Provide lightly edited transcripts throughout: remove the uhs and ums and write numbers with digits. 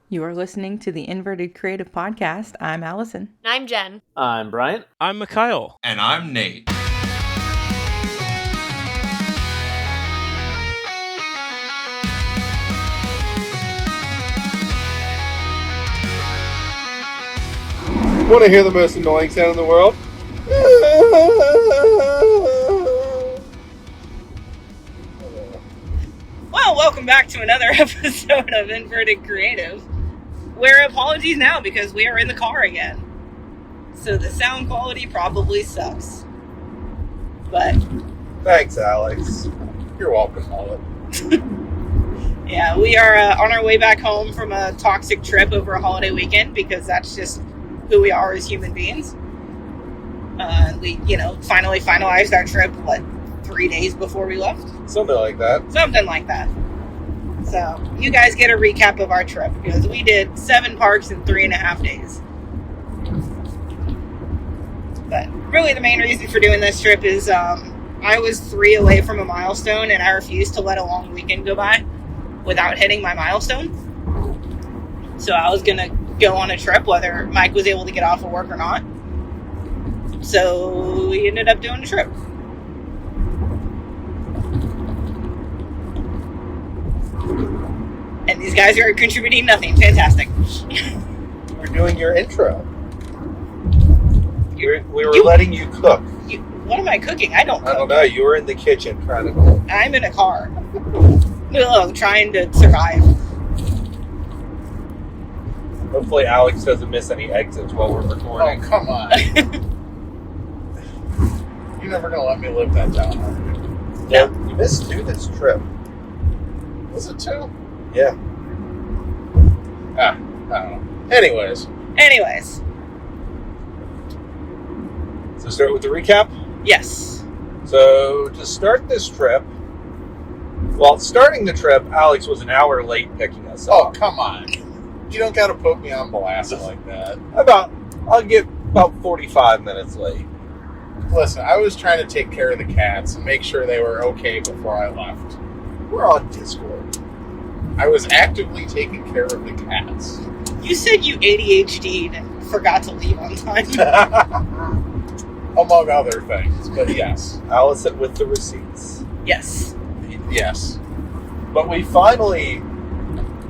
You are listening to the Inverted Creative Podcast. I'm Allison. I'm Jen. I'm Bryant. I'm Mikhail. And I'm Nate. Want to hear the most annoying sound in the world? Well, welcome back to another episode of Inverted Creative. We're apologies now because we are in the car again. So the sound quality probably sucks. But Thanks, Alex. You're welcome, Mullet. yeah, we are on our way back home from a toxic trip over a holiday weekend because that's just who we are as human beings. We, finally finalized our trip, 3 days before we left? Something like that. Something like that. So, you guys get a recap of our trip, because we did 7 parks in 3.5 days. But, really the main reason for doing this trip is, I was 3 away from a milestone, and I refused to let a long weekend go by without hitting my milestone. So, I was gonna go on a trip, whether Mike was able to get off of work or not. So, we ended up doing a trip. And these guys are contributing nothing. Fantastic. We're doing your intro. We were letting you cook. What am I cooking? I don't cook. I don't know. You were in the kitchen trying to cook. I'm in a car. Trying to survive. Hopefully Alex doesn't miss any exits while we're recording. Oh, come on. You're never going to let me live that down, are you? Yeah, you missed 2 this trip. Was it 2? Yeah. I don't know. Anyways. So start with the recap? Yes. So to start this trip, starting the trip, Alex was an hour late picking us Oh, up. come on. You don't got to put me on blast like that. I'll get about 45 minutes late. Listen, I was trying to take care of the cats and make sure they were okay before I left. We're on Discord. I was actively taking care of the cats. You said you ADHD'd and forgot to leave on time. Among other things, but yes. Allison with the receipts. Yes. Yes. But we finally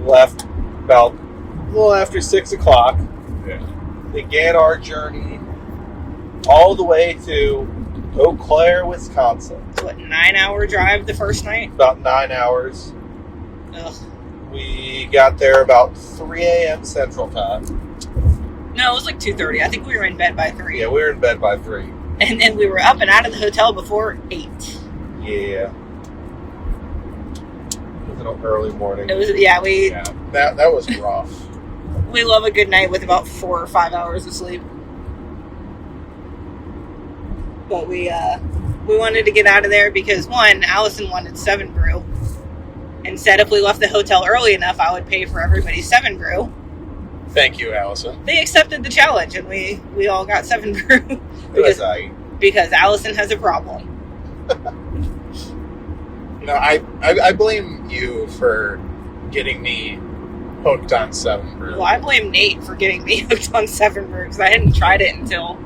left about a little after 6 o'clock. Yeah. Began our journey all the way to Eau Claire, Wisconsin. 9-hour drive the first night? About 9 hours. Ugh. We got there about 3 a.m. Central Time. No, it was 2:30. I think we were in bed by 3. Yeah, we were in bed by 3. And then we were up and out of the hotel before 8. Yeah. It was an early morning. It was, that was rough. We love a good night with about 4 or 5 hours of sleep. But we wanted to get out of there because, one, Allison wanted 7 brew. And said if we left the hotel early enough, I would pay for everybody's 7 brew. Thank you, Allison. They accepted the challenge, and we all got 7 brew. because Allison has a problem. I blame you for getting me hooked on 7 brew. Well, I blame Nate for getting me hooked on 7 brew, because I hadn't tried it until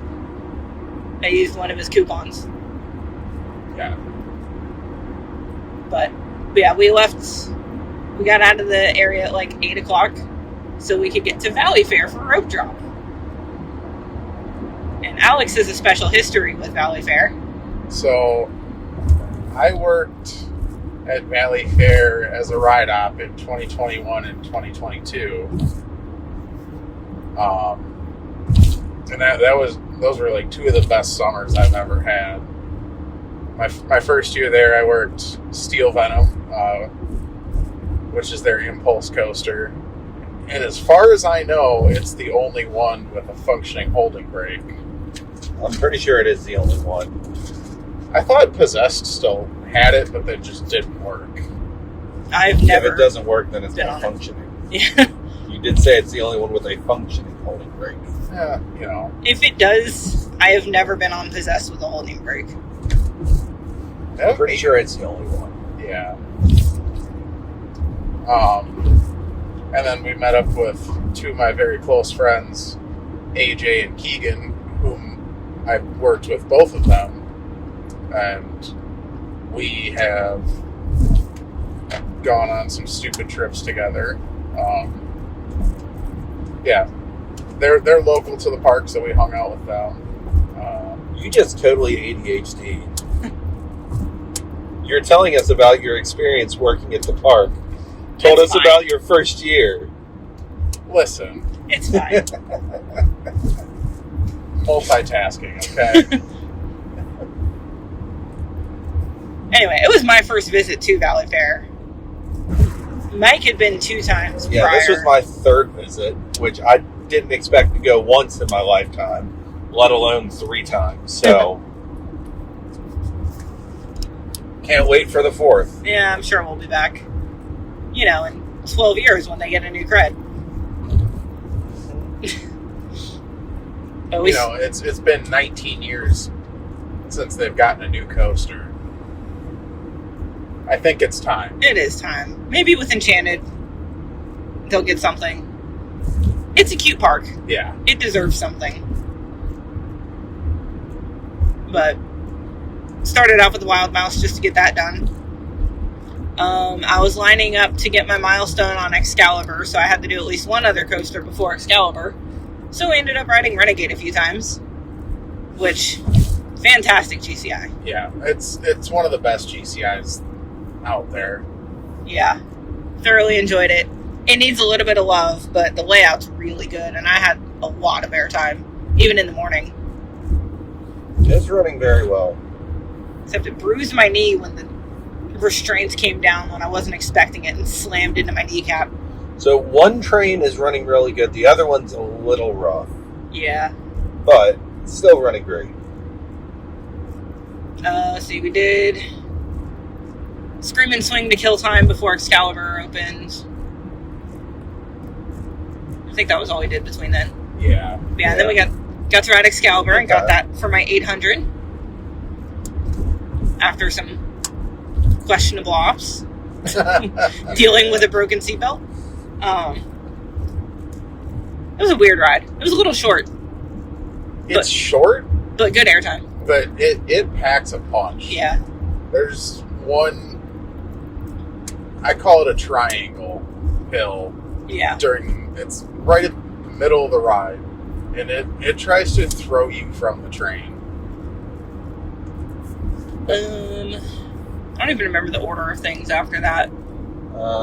I used one of his coupons. Yeah. But yeah, we got out of the area at 8 o'clock so we could get to Valley Fair for rope drop. And Alex has a special history with Valley Fair. So, I worked at Valley Fair as a ride-op in 2021 and 2022. And those were 2 of the best summers I've ever had. My first year there, I worked Steel Venom, which is their impulse coaster. And as far as I know, it's the only one with a functioning holding brake. I'm pretty sure it is the only one. I thought Possessed still had it, but that just didn't work. I've never. If it doesn't work, then it's not functioning. Yeah. You did say it's the only one with a functioning holding brake. Yeah, If it does, I have never been on Possessed with a holding brake. I'm pretty sure it's the only one. Yeah. And then we met up with two of my very close friends, AJ and Keegan, whom I worked with both of them. And we have gone on some stupid trips together. Yeah, they're local to the park, so we hung out with them. You just totally ADHD. You're telling us about your experience working at the park. Told us about your first year. Listen. It's fine. Multitasking, okay? Anyway, it was my first visit to Valley Fair. Mike had been 2 times Yeah, prior. this was my 3rd visit, which I didn't expect to go once in my lifetime, let alone 3 times. So, can't wait for the 4th. Yeah, I'm sure we'll be back. You know, in 12 years when they get a new cred. You know, it's been 19 years since they've gotten a new coaster. I think it's time. It is time. Maybe with Enchanted, they'll get something. It's a cute park. Yeah. It deserves something. But started off with the Wild Mouse just to get that done. I was lining up to get my milestone on Excalibur, so I had to do at least one other coaster before Excalibur. So I ended up riding Renegade a few times, which, fantastic GCI. Yeah, it's one of the best GCIs out there. Yeah, thoroughly enjoyed it. It needs a little bit of love, but the layout's really good, and I had a lot of airtime, even in the morning. It's running very well. Except it bruised my knee when the restraints came down when I wasn't expecting it and slammed into my kneecap. So one train is running really good. The other one's a little rough. Yeah. But still running great. Let's see, we did Scream and Swing to kill time before Excalibur opened. I think that was all we did between then. Yeah. Yeah, and then we got to ride Excalibur and got that for my 800 after some questionable ops. Dealing with a broken seatbelt. It was a weird ride. It was a little short. It's short, but good airtime. But it packs a punch. Yeah. There's one, I call it a triangle hill. Yeah. It's right at the middle of the ride, and it tries to throw you from the train. I don't even remember the order of things after that.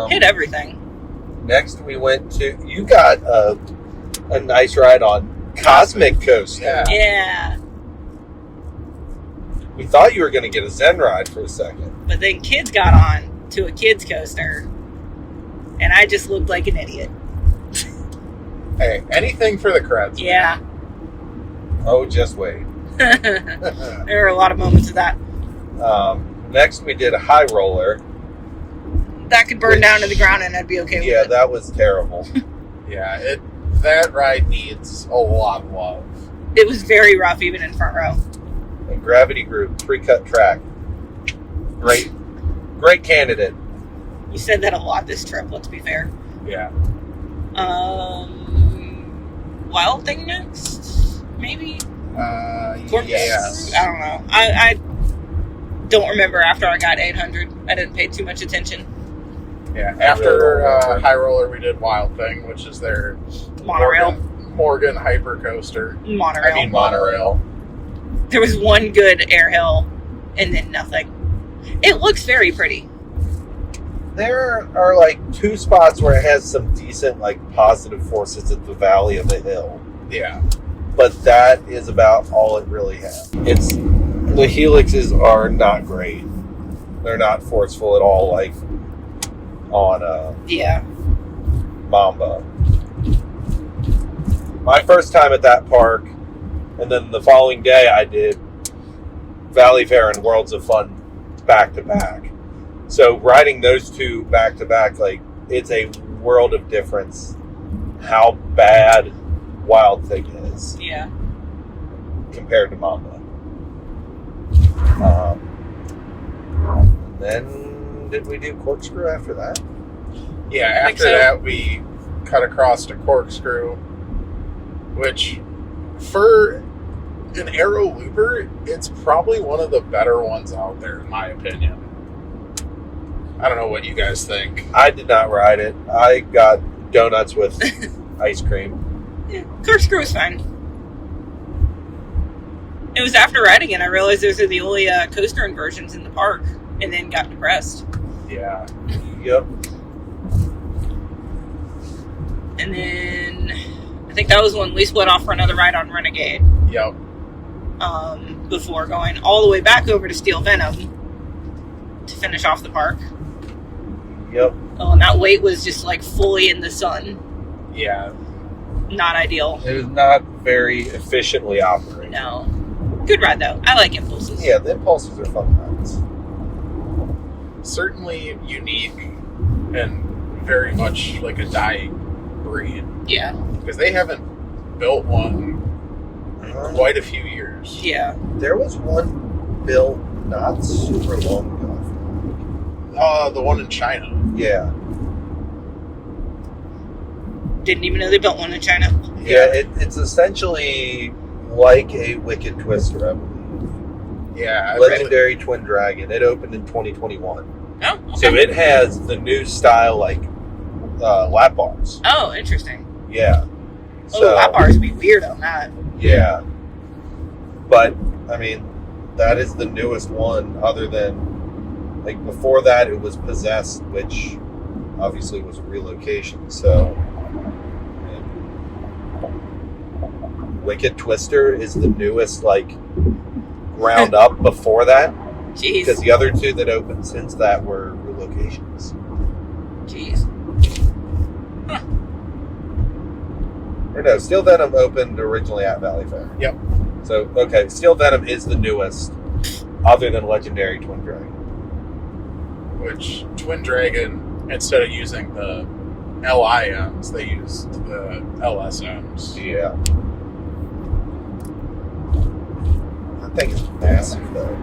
Hit everything. Next we went to, you got a nice ride on Cosmic Coaster. Yeah. We thought you were going to get a Zen ride for a second. But then kids got on to a kids coaster, and I just looked like an idiot. Hey, anything for the creds. Yeah. Oh, just wait. There were a lot of moments of that. Next we did a high roller. That could burn down to the ground and I'd be okay with it. Yeah, that was terrible. Yeah, that ride needs a lot of love. It was very rough, even in front row. And Gravity Group, pre-cut track. Great candidate. You said that a lot this trip, let's be fair. Yeah. Wild Thing next? Maybe? Yes. I don't know. I don't remember after I got 800. I didn't pay too much attention. Yeah, after High Roller, we did Wild Thing, which is their Monorail. Morgan Hyper Coaster. Monorail. There was one good air hill, and then nothing. It looks very pretty. There are like 2 spots where it has some decent positive forces at the valley of the hill. Yeah. But that is about all it really has. The helixes are not great. They're not forceful at all like on Mamba. My first time at that park, and then the following day I did Valley Fair and Worlds of Fun back to back. So riding those 2 back to back, it's a world of difference how bad Wild Thing is. Yeah. Compared to Mamba. And then did we do Corkscrew after that? Yeah, I think after so. that we cut across to Corkscrew, which for an aero looper, it's probably one of the better ones out there, in my opinion. I don't know what you guys think. I did not ride it. I got donuts with ice cream. Yeah, Corkscrew was fine. It was after riding it I realized those are the only coaster inversions in the park, and then got depressed. Yeah. Yep. And then I think that was when we split off for another ride on Renegade. Yep. Before going all the way back over to Steel Venom to finish off the park. Yep. Oh, and that wait was just like fully in the sun. Yeah. Not ideal. It was not very efficiently operated. No. Good ride though. I like impulses. Yeah, the impulses are fun rides. Certainly unique and very much like a dying breed. Yeah. Because they haven't built one in quite a few years. Yeah. There was one built not super long ago. The one in China. Yeah. Didn't even know they built one in China. Yeah, it's essentially like a Wicked Twister, I believe. Yeah. Legendary Twin Dragon. It opened in 2021. Oh, okay. So it has the new style, like, lap bars. Oh, interesting. Yeah. Oh, the lap bars would be weird on that. Yeah. But, I mean, that is the newest one, other than, like, before that it was Possessed, which obviously was a relocation, so... Wicked Twister is the newest, like, ground up before that. Jeez. Because the other two that opened since that were relocations. Jeez. Or no, Steel Venom opened originally at Valley Fair. Yep. So, okay, Steel Venom is the newest, other than Legendary Twin Dragon. Which, Twin Dragon, instead of using the LIMs, they used the LSMs. Yeah. That thing is massive, though.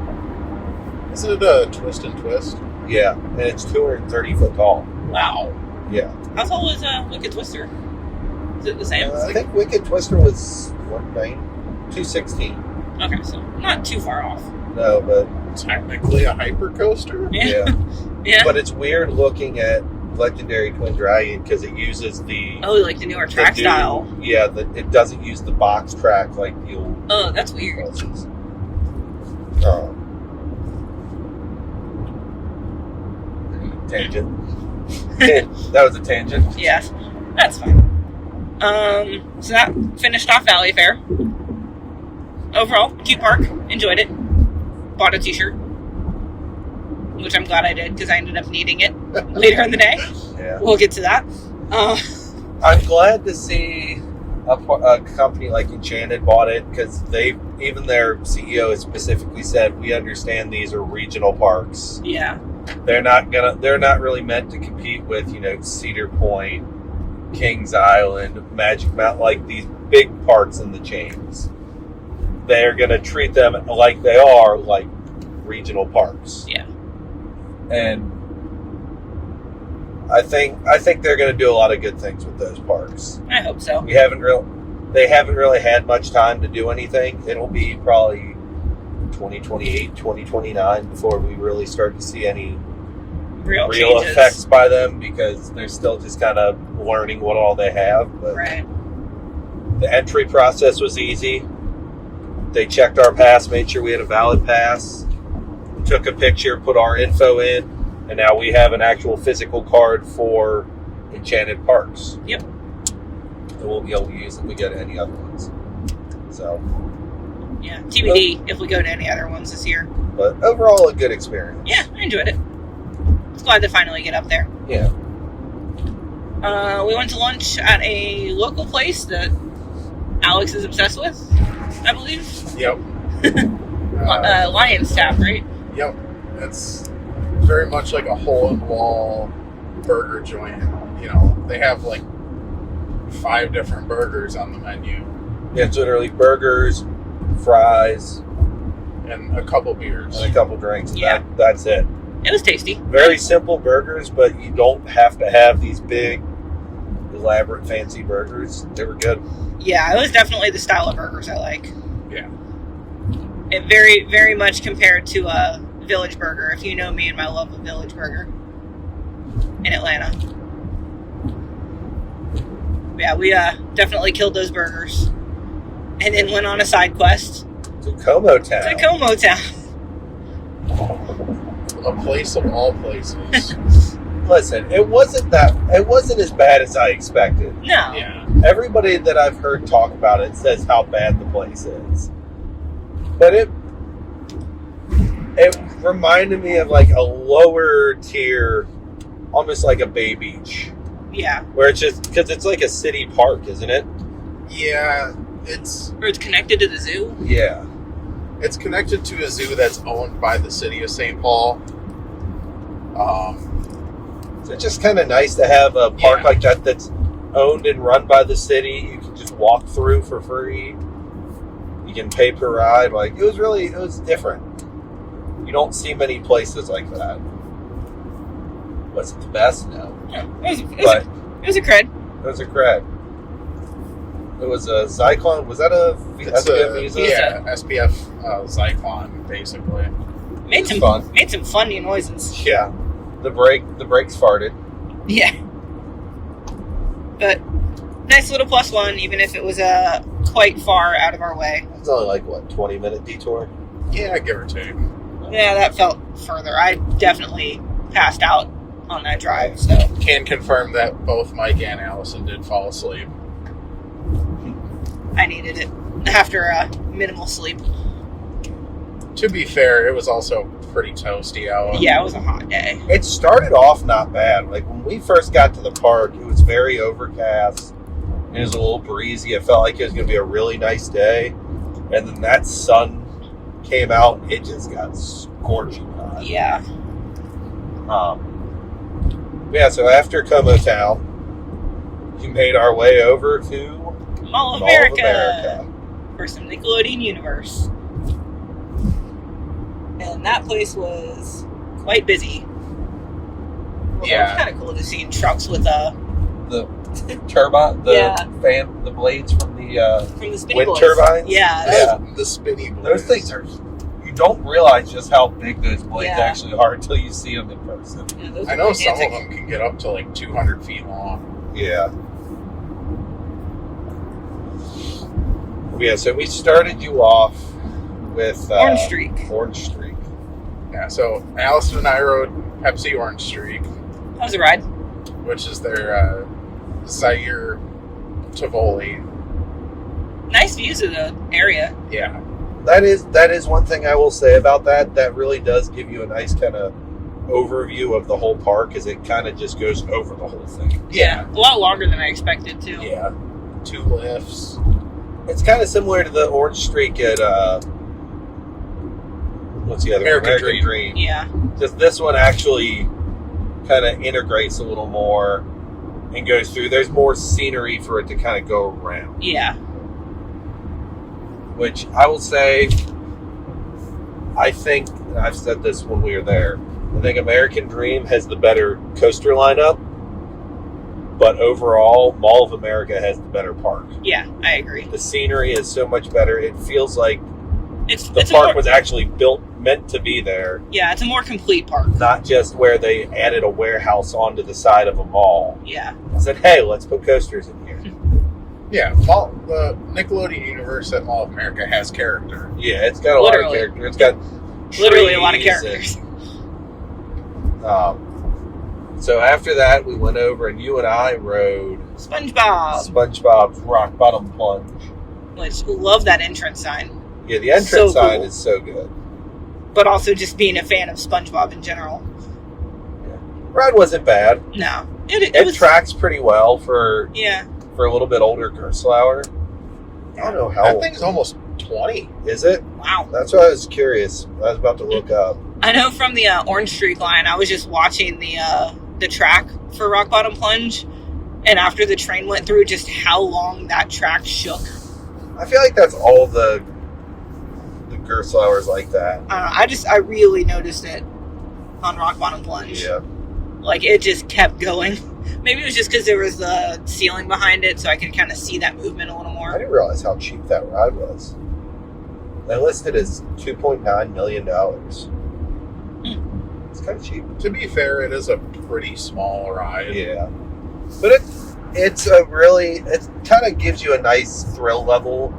Is it a twist and twist? Yeah, and it's 230 foot tall. Wow. Yeah. How tall is Wicked Twister? Is it the same? I think Wicked Twister was, 216. Okay, so not too far off. No, but... Technically a hyper coaster? Yeah. Yeah. But it's weird looking at Legendary Twin Dragon because it uses the... Oh, like the newer track style. Yeah, it doesn't use the box track like the old... Oh, that's weird. Buses. Tangent. That was a tangent. Yeah, that's fine. So that finished off Valley Fair. Overall, cute park. Enjoyed it. Bought a t-shirt, which I'm glad I did because I ended up needing it later in the day. Yeah. We'll get to that. I'm glad to see a company like Enchanted bought it because even their CEO has specifically said, we understand these are regional parks. Yeah. They're not really meant to compete with, Cedar Point, Kings Island, Magic Mountain, like these big parks in the chains. They're going to treat them like they are, like regional parks. Yeah. And I think they're going to do a lot of good things with those parks. I hope so. They haven't really had much time to do anything. It'll be probably 2028, 2029 before we really start to see any Real changes. effects by them because they're still just kind of learning what all they have. But Right. the entry process was easy. They checked our pass, made sure we had a valid pass, took a picture, put our info in, and now we have an actual physical card for Enchanted Parks. Yep. And we'll be able to use it if we go to any other ones. So, Yeah. TBD if we go to any other ones this year. but overall, a good experience. Yeah, I enjoyed it. It's glad to finally get up there. Yeah. We went to lunch at a local place that Alex is obsessed with, I believe. Yep. Lion's Tap, right? Yep. It's very much like a hole-in-wall burger joint. They have like 5 different burgers on the menu. Yeah, it's literally burgers, fries, And a couple beers. and a couple drinks. And Yeah. that's it. It was tasty. Very simple burgers, but you don't have to have these big, elaborate, fancy burgers. They were good. Yeah, it was definitely the style of burgers I like. Yeah. It very, very much compared to a Village Burger, if you know me and my love of Village Burger in Atlanta. Yeah, we definitely killed those burgers. And then went on a side quest To Como Town. to Como Town. A place of all places. Listen, it wasn't as bad as I expected. No. Yeah. Everybody that I've heard talk about it says how bad the place is. But it reminded me of like a lower tier, almost like a Bay Beach. Yeah. Where it's just, because it's like a city park, isn't it? Yeah, it's Or it's connected to the zoo. Yeah. it's connected to a zoo that's owned by the city of St. Paul. So it's just kind of nice to have a park Yeah. like that that's owned and run by the city. You can just walk through for free. You can pay per ride. Like, it was different. You don't see many places like that. Was it the best? No. Yeah. But It was a cred. it was a cred. It was a Zyklon. Was that a It's SPF visa? yeah, SPF Zyklon, basically. Made It some was fun. made some funny noises. Yeah. The brakes farted. Yeah. But nice little +1, even if it was quite far out of our way. It's only like, what, 20-minute detour? Yeah, give or take. Yeah, that felt further. I definitely passed out on that drive, so Can confirm that both Mike and Allison did fall asleep. I needed it after minimal sleep. To be fair, it was also pretty toasty out. Yeah, it was a hot day. It started off not bad. Like, when we first got to the park, it was very overcast. It was a little breezy. It felt like it was going to be a really nice day. And then that sun came out, and it just got scorching hot. Yeah. Yeah, so after Como Town, we made our way over to Mall of Mall America for some Nickelodeon Universe. And that place was quite busy. Well, Yeah. It was kind of cool to see trucks with The turbine, the blades from the from the spinny wind boys. turbines. Yeah. Yeah. The spinny blades. Those things are, you don't realize just how big those blades Yeah. actually are until you see them in person. Yeah, those I were know some of gigantic. them can get up to like 200 feet long. Yeah. Yeah, so we started you off with Orange Streak. Orange Streak. Yeah, so Allison and I rode Pepsi Orange Streak, That was a ride. which is their Zaire Tivoli. Nice views of the area. Yeah. That is one thing I will say about that. That really does give you a nice kind of overview of the whole park, as it kind of just goes over the whole thing. Yeah. A lot longer than I expected to. Yeah. 2 lifts. It's kind of similar to the Orange Streak at what's the other one? American Dream. Yeah. Just this one actually kind of integrates a little more and goes through. There's more scenery for it to kind of go around. Yeah. Which I will say, I think, and I've said this when we were there, I think American Dream has the better coaster lineup, but overall, Mall of America has the better park. Yeah, I agree. The scenery is so much better. It feels like It's the a park more, was actually meant to be there, yeah, it's a more complete park. not just where they added a warehouse onto the side of a mall Yeah. and said, hey, let's put coasters in here. Yeah, the Nickelodeon universe at Mall of America has character. Yeah, it's got a lot of Literally. character. It's got Literally a lot of trees characters. and, so after that, we went over and you and I rode SpongeBob, SpongeBob's Rock Bottom Plunge. which love that entrance sign, Yeah, the entrance So sign cool. is so good. but also just being a fan of SpongeBob in general. Ride wasn't bad. No, it It was. tracks pretty well for Yeah, a little bit older Gerstlauer. I don't know how That old. thing's almost 20. Is it? wow. That's what I was curious. I was about to look up. I know from the Orange Streak line, I was just watching the track for Rock Bottom Plunge, and after the train went through, just how long that track shook. I feel like that's all the Gerstlauers like that. I really noticed it on Rock Bottom Plunge. Yeah. Like, it just kept going. Maybe it was just because there was the ceiling behind it, so I could kind of see that movement a little I more. didn't realize how cheap that ride was. They listed as $2.9 million. It's kind of cheap. To be fair, it is a pretty small ride. Yeah. But it's a really, it kind of gives you a nice thrill level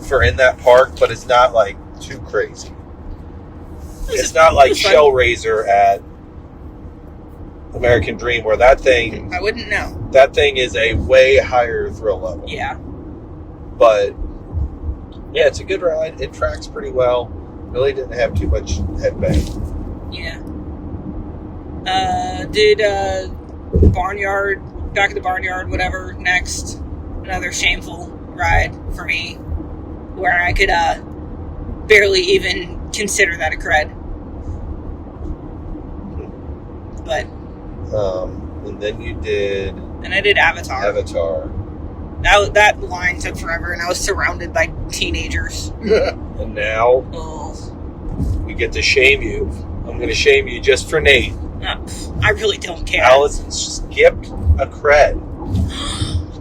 for in that park, but it's not like too crazy. It's not like Shellraiser at American Dream, where that thing, I wouldn't know. that thing is a way higher thrill level. Yeah. But yeah, it's a good ride. It tracks pretty well. Really didn't have too much headbang. Yeah. Did Barnyard, back at the Barnyard, whatever, next. Another shameful ride for me, where I could barely even consider that a cred. But And then you did and I did Avatar. Avatar. That line took forever, and I was surrounded by teenagers. And now Oh, we get to shame you. I'm going to shame you just for Nate. I really don't care. Allison skipped a cred.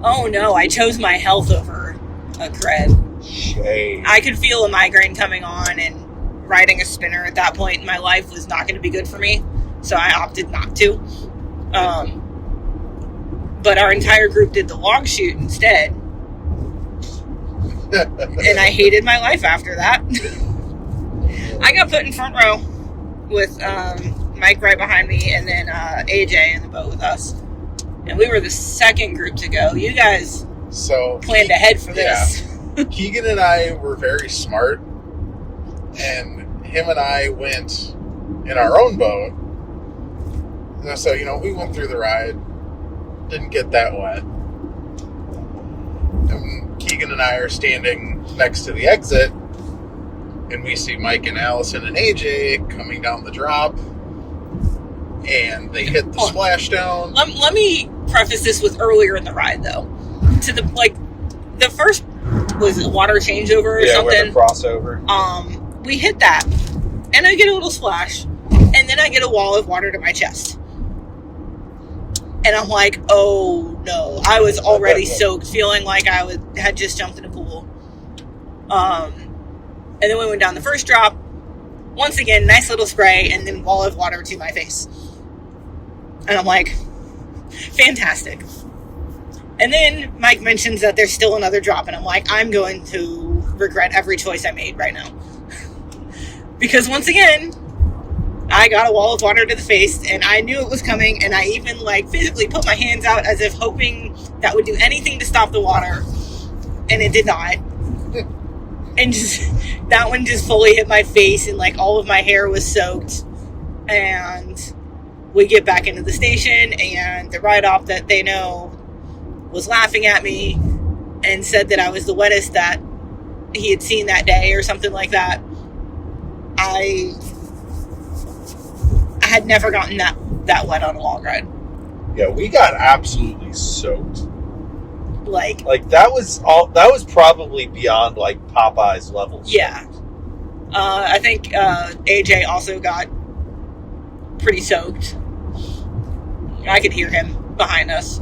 Oh no, I chose my health over a cred. Shame. I could feel a migraine coming on, and riding a spinner at that point in my life was not going to be good for me, so I opted not to. But our entire group did the log shoot instead, and I hated my life after that. I got put in front row with Mike right behind me, and then AJ in the boat with us, and we were the second group to go. You guys planned ahead for this. Yeah. Keegan and I were very smart, and him and I went in our own boat. So, we went through the ride, didn't get that wet. And Keegan and I are standing next to the exit, and we see Mike and Allison and AJ coming down the drop, and they hit the splashdown. Let me preface this with earlier in the ride, though. To the first, was it water changeover or something? Yeah, crossover. We hit that, and I get a little splash, and then I get a wall of water to my chest. And I'm like, oh no. I was already soaked, feeling like I had just jumped in a pool. And then we went down the first drop. Once again, nice little spray, and then wall of water to my face. And I'm like, fantastic. And then Mike mentions that there's still another drop, and I'm like, I'm going to regret every choice I made right now. Because once again, I got a wall of water to the face, and I knew it was coming, and I even physically put my hands out as if hoping that would do anything to stop the water, and it did not. And that one just fully hit my face, and all of my hair was soaked. And we get back into the station, and the ride-off that they know was laughing at me and said that I was the wettest that he had seen that day or something like that. I had never gotten that wet on a long ride. Yeah, we got absolutely soaked. Like that was probably beyond Popeye's level. Yeah. I think AJ also got pretty soaked. I could hear him behind us.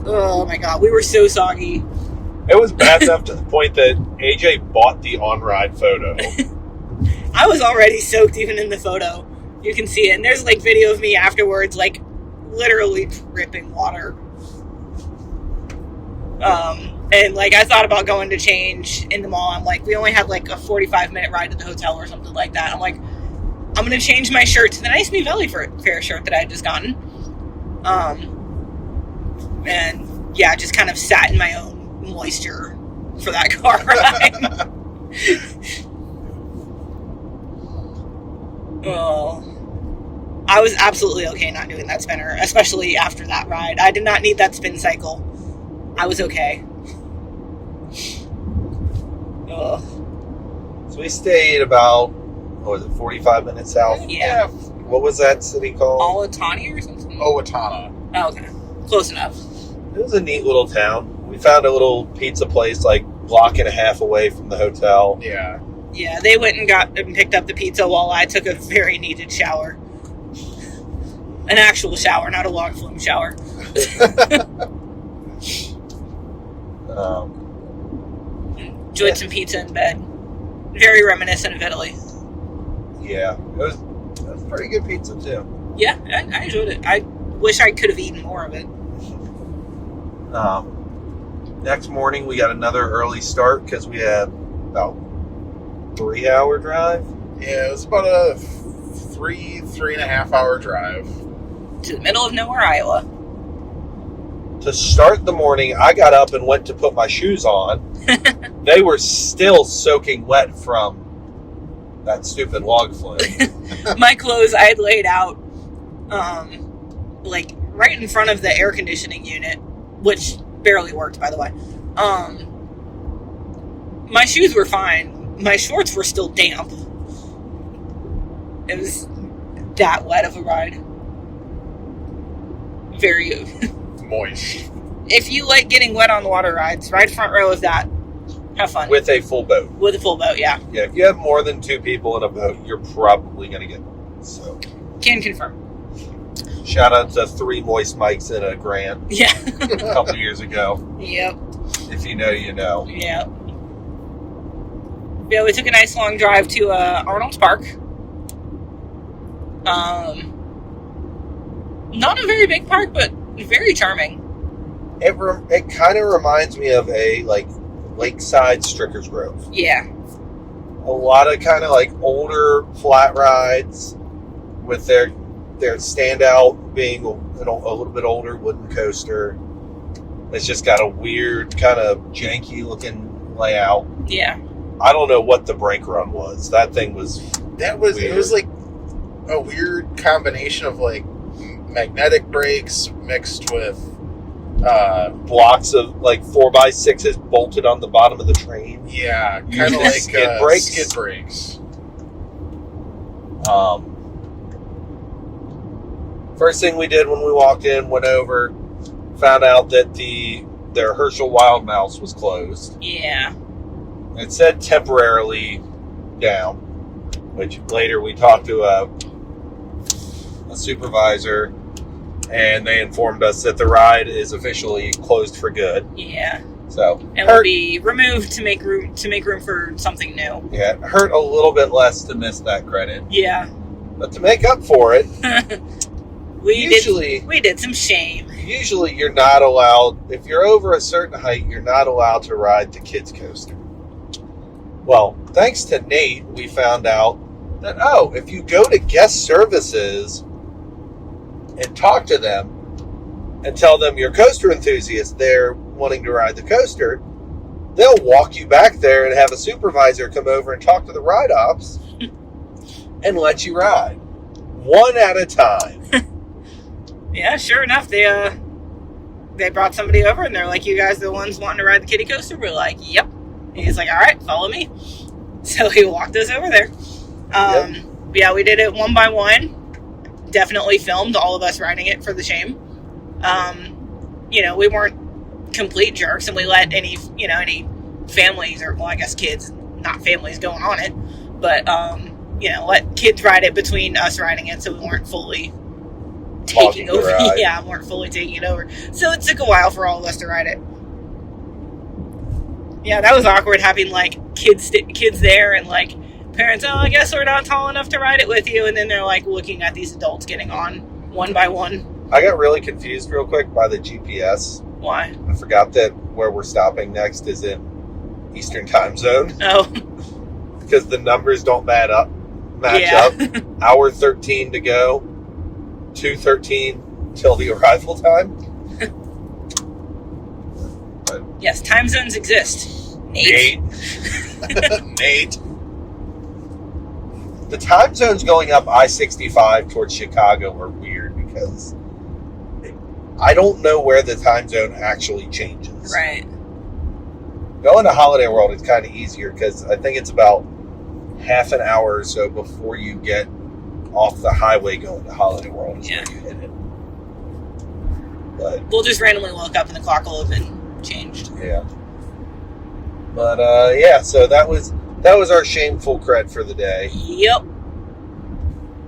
Oh my god, we were so soggy. It was bad enough to the point that AJ bought the on-ride photo. I was already soaked even in the photo. You can see it. And there's video of me afterwards, literally dripping water. And I thought about going to change in the mall. I'm like, we only have a 45-minute ride to the hotel or something like that. I'm like, I'm going to change my shirt to the nice New Valley Fair shirt that I had just gotten. And yeah, just kind of sat in my own moisture for that car ride. Oh, I was absolutely okay not doing that spinner, especially after that ride. I did not need that spin cycle. I was okay. Ugh. So we stayed about, 45 minutes south? Yeah. What was that city called? Owatonna or something? Owatonna. Oh, okay. Close enough. It was a neat little town. We found a little pizza place block and a half away from the hotel. Yeah. Yeah, they went and picked up the pizza while I took a very needed shower. An actual shower, not a log flume shower. Enjoyed some pizza in bed. Very reminiscent of Italy. Yeah, it was pretty good pizza too. Yeah, I enjoyed it. I wish I could have eaten more of it. Next morning we got another early start because we had about 3-hour drive. Yeah, it was about a 3.5 hour drive. To the middle of nowhere, Iowa. To start the morning, I got up and went to put my shoes on. They were still soaking wet from that stupid log flume. My clothes I had laid out, like right in front of the air conditioning unit, which barely worked, by the way. My shoes were fine. My shorts were still damp. It was that wet of a ride. Very Moist. If you like getting wet on the water rides, ride front row of that. Have fun. With a full boat. With a full boat, yeah. Yeah, if you have more than 2 people in a boat, you're probably going to get wet. So, Can confirm. shout out to 3 moist mics in a Grant Yeah. a couple of years ago. Yep. If you know, you know. Yep. Yeah, we took a nice long drive to Arnold's Park. Not a very big park, but very charming. It kind of reminds me of a lakeside Stricker's Grove. Yeah. A lot of kind of older flat rides with their standout being a little bit older wooden coaster. It's just got a weird kind of janky looking layout. Yeah. I don't know what the brake run was. That thing was It weird. was like a weird combination of magnetic brakes mixed with blocks of 4x6s bolted on the bottom of the train. yeah, kind of like skid brakes. Skid brakes. First thing we did when we walked in, went over, found out that their Herschel Wild Mouse was closed. Yeah. It said temporarily down, which later we talked to a supervisor, and they informed us that the ride is officially closed for good. Yeah. So And will be removed to make room for something new. Yeah, it hurt a little bit less to miss that credit, Yeah. but to make up for it, we usually did some shame. you're not allowed, if you're over a certain height, you're not allowed to ride the kids coaster. Well, thanks to Nate, we found out that, if you go to guest services and talk to them and tell them you're a coaster enthusiast, they're wanting to ride the coaster, they'll walk you back there and have a supervisor come over and talk to the ride ops and let you ride. One at a time. Yeah, sure enough, they brought somebody over and they're like, "You guys are the ones wanting to ride the kiddie coaster?" We're like, "Yep." And he's like, "All right, follow me." So he walked us over there. Yep. Yeah, we did it one by one. Definitely filmed all of us riding it for the shame. We weren't complete jerks, and we let any families, or I guess kids, not families, going on it, but let kids ride it between us riding it, so we weren't fully taking over. Yeah, weren't fully taking it over. So it took a while for all of us to ride it. Yeah, that was awkward having kids there and parents. "Oh, I guess we're not tall enough to ride it with you," and then they're looking at these adults getting on one by one. I got really confused real quick by the GPS. Why? I forgot that where we're stopping next is in Eastern Time Zone Oh, because the numbers don't match up. Yeah. Hour 13 to go, 2:13 till the arrival time. yes, time zones exist. Nate. Nate. The time zones going up I-65 towards Chicago are weird because I don't know where the time zone actually changes. Right. Going to Holiday World is kind of easier because I think it's about half an hour or so before you get off the highway going to Holiday World is Yeah. where you hit it. But We'll just randomly look up and the clock will have been changed. yeah. But so that was our shameful cred for the day. Yep.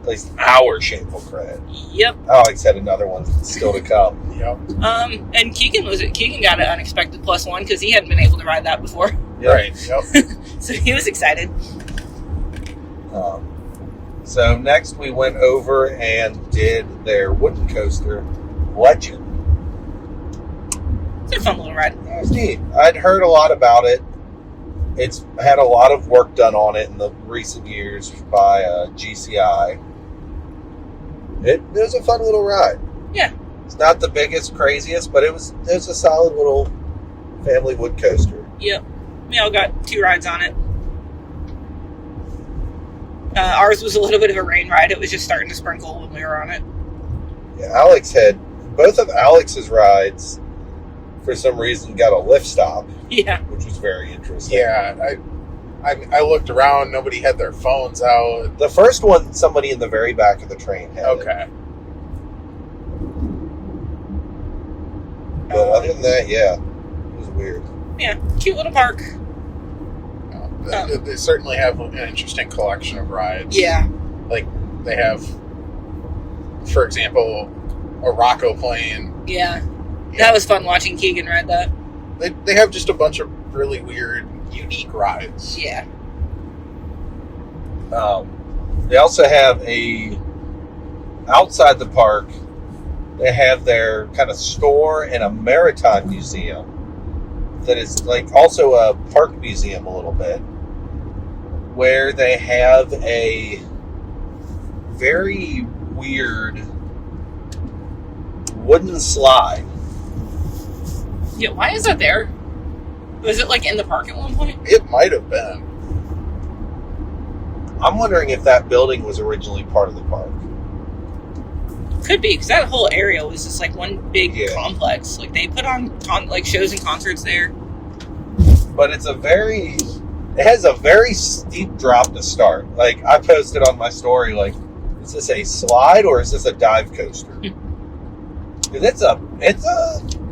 least our shameful cred. Yep. Alex had another one still to come. Yep. And Keegan got an unexpected +1 because he hadn't been able to ride that before. Yep. Right. Yep. So he was excited. So next we went over and did their wooden coaster, Legend. It's a fun little ride. It was neat. I'd heard a lot about it. It's had a lot of work done on it in the recent years by GCI. It was a fun little ride. Yeah. It's not the biggest, craziest, but it was a solid little family wood coaster. Yep. We all got 2 rides on it. Ours was a little bit of a rain ride. It was just starting to sprinkle when we were on it. Yeah, Alex had both of Alex's rides. For some reason, got a lift stop. Yeah. Which was very interesting. Yeah, I looked around. Nobody had their phones out. The first one, somebody in the very back of the train had it. Okay. But other than that, yeah, it was weird. Yeah, cute little park. They certainly have an interesting collection of rides. Yeah. Like, they have, for example, a Rocco plane. Yeah. That was fun watching Keegan ride that. They have just a bunch of really weird, unique rides. Yeah. They also have outside the park, they have their kind of store and a maritime museum that is like also a park museum a little bit, where they have a very weird wooden slide. Yeah, why is that there? Was it like in the park at one point? It might have been. I'm wondering if that building was originally part of the park. Could be, because that whole area was just like one big Yeah. complex. Like they put on like shows and concerts there. But it has a very steep drop to start. Like, I posted on my story, like, is this a slide or is this a dive coaster? Because it's a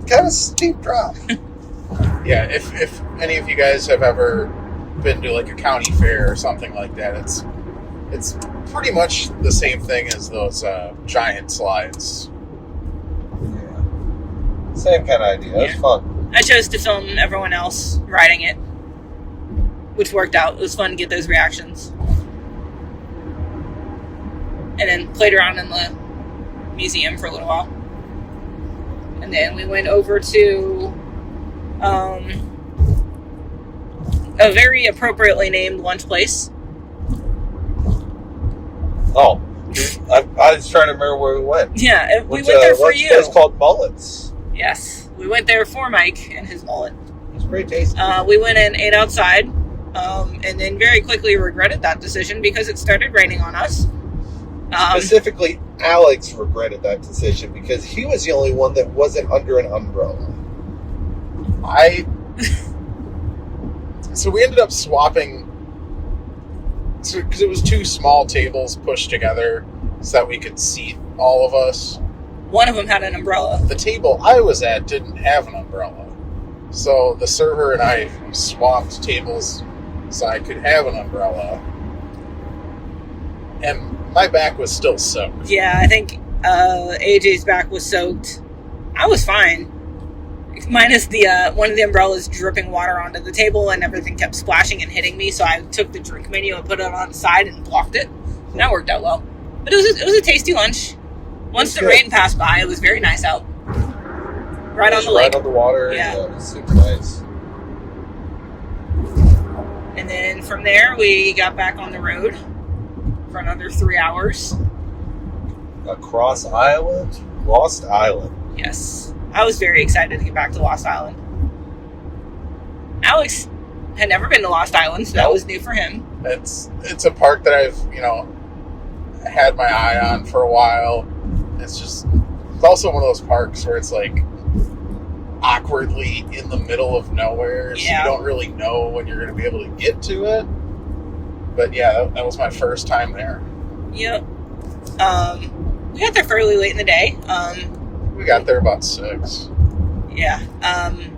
kind of steep drop. Yeah, if any of you guys have ever been to like a county fair or something like that, it's pretty much the same thing as those giant slides. Yeah. Same kind of idea. It was fun. I chose to film everyone else riding it, which worked out. It was fun to get those reactions. And then played around in the museum for a little while. And then we went over to a very appropriately named lunch place. Oh, I was trying to remember where we went. Yeah, we went there for you. It's called Mullets. Yes, we went there for Mike and his mullet. It's pretty tasty. We went and ate outside, and then very quickly regretted that decision because it started raining on us. Specifically, Alex regretted that decision because he was the only one that wasn't under an umbrella. So we ended up swapping, because it was 2 small tables pushed together so that we could seat all of us. One of them had an umbrella. The table I was at didn't have an umbrella. So the server and I swapped tables so I could have an umbrella. And my back was still soaked. Yeah, I think AJ's back was soaked. I was fine. Minus the one of the umbrellas dripping water onto the table and everything kept splashing and hitting me, so I took the drink menu and put it on the side and blocked it. And that worked out well. But it was a tasty lunch. Once the rain passed by, it was very nice out. Right on the lake. Right on the water. Yeah. It was super nice. And then from there, we got back on the road for another 3 hours. Across Island? Lost Island. Yes. I was very excited to get back to Lost Island. Alex had never been to Lost Island, so that was new for him. It's a park that I've, had my eye on for a while. It's also one of those parks where it's like awkwardly in the middle of nowhere, so you don't really know when you're going to be able to get to it. But yeah, that was my first time there. Yep. We got there fairly late in the day. We got there about 6. Yeah.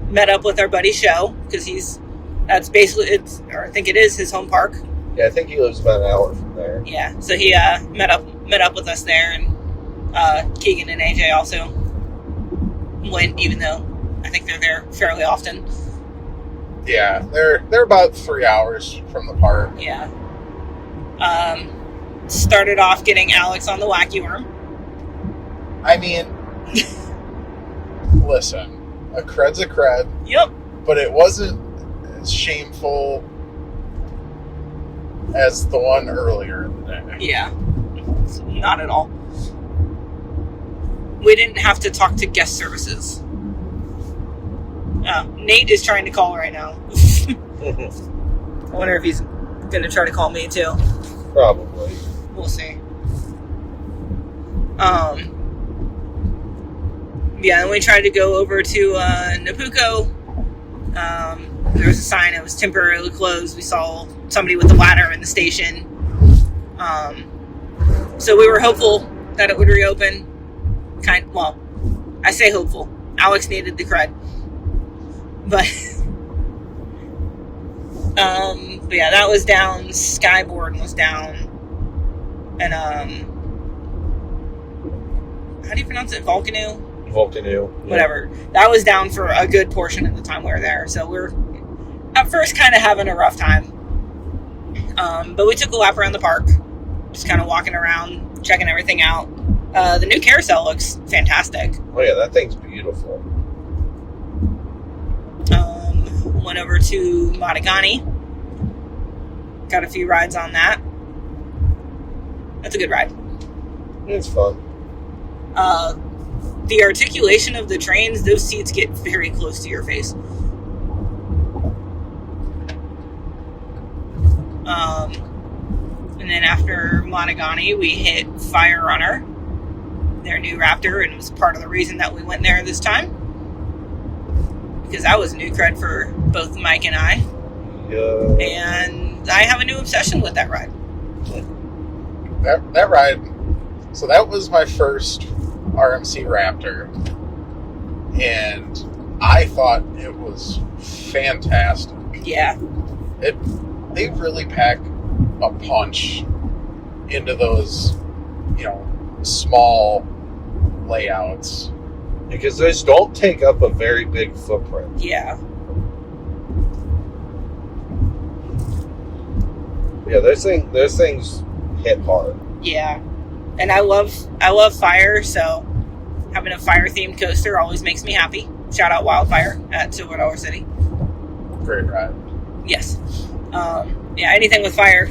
Met up with our buddy Show, because that's basically, I think it is his home park. Yeah, I think he lives about an hour from there. Yeah. So he met up met up with us there, and Keegan and AJ also went, even though I think they're there fairly often. Yeah, they're about 3 hours from the park. Yeah. Started off getting Alex on the wacky worm. I mean, listen, a cred's a cred. Yep. But it wasn't as shameful as the one earlier in the day. Yeah. Not at all. We didn't have to talk to guest services. Nate is trying to call right now. I wonder if he's going to try to call me too. Probably. We'll see. Yeah, and we tried to go over to Napuco. There was a sign, it was temporarily closed. We saw somebody with a ladder in the station. So we were hopeful that it would reopen. Well, I say hopeful. Alex needed the cred. But yeah, that was down. Skyboard was down. And how do you pronounce it? Volcano? Volcano. Whatever. That was down for a good portion of the time we were there. So we're at first kind of having a rough time. But we took a lap around the park. Just kind of walking around, checking everything out. The new carousel looks fantastic. Oh yeah, that thing's beautiful. Went over to Madigani. Got a few rides on that. That's a good ride. It's fun. The articulation of the trains, those seats get very close to your face. And then after Madigani, we hit Fire Runner, their new Raptor, and it was part of the reason that we went there this time. Because that was new cred for both Mike and I. Yeah. And I have a new obsession with that ride. That ride, so that was my first RMC Raptor, and I thought it was fantastic. Yeah. They really pack a punch into those, small layouts. Because those don't take up a very big footprint. Yeah. Yeah, those things hit hard. Yeah. And I love fire, so having a fire themed coaster always makes me happy. Shout out Wildfire at Silver Dollar City. Great ride. Yes. Yeah, anything with fire,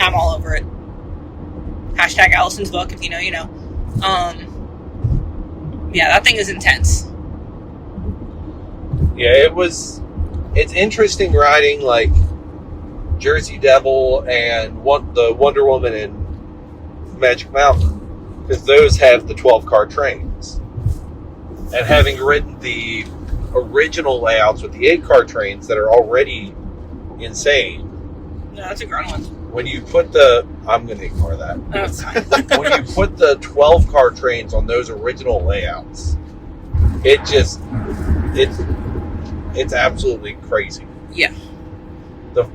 I'm all over it. Hashtag Allison's book, if you know, you know. Yeah, that thing is intense. Yeah, it's interesting riding like Jersey Devil and the Wonder Woman and Magic Mountain, because those have the 12-car trains. And having ridden the original layouts with the 8-car trains that are already insane. No, that's a grown one. When you put I'm going to ignore that. That's fine. When you put the 12-car trains on those original layouts, it's absolutely crazy. Yeah.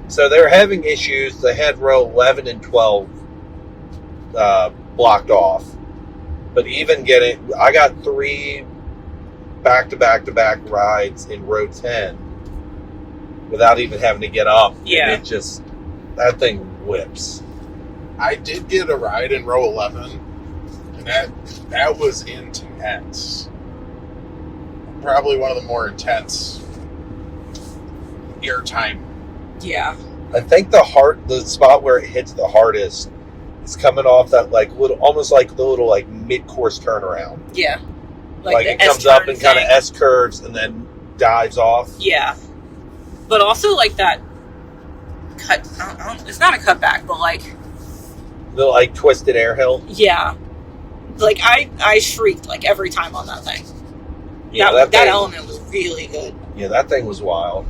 So they're having issues. They had row 11 and 12 blocked off. But even I got 3 back-to-back rides in row 10 without even having to get up. Yeah. And that thing whips. I did get a ride in row 11, and that was intense. Probably one of the more intense airtime. Yeah. I think the spot where it hits the hardest is coming off that almost like the little mid-course turnaround. Yeah. Like it comes up and kind of S curves and then dives off. Yeah. But also that cut. It's not a cutback, but The twisted air hill. yeah. I shrieked every time on that thing. Yeah, that element was really good. Yeah, that thing was wild.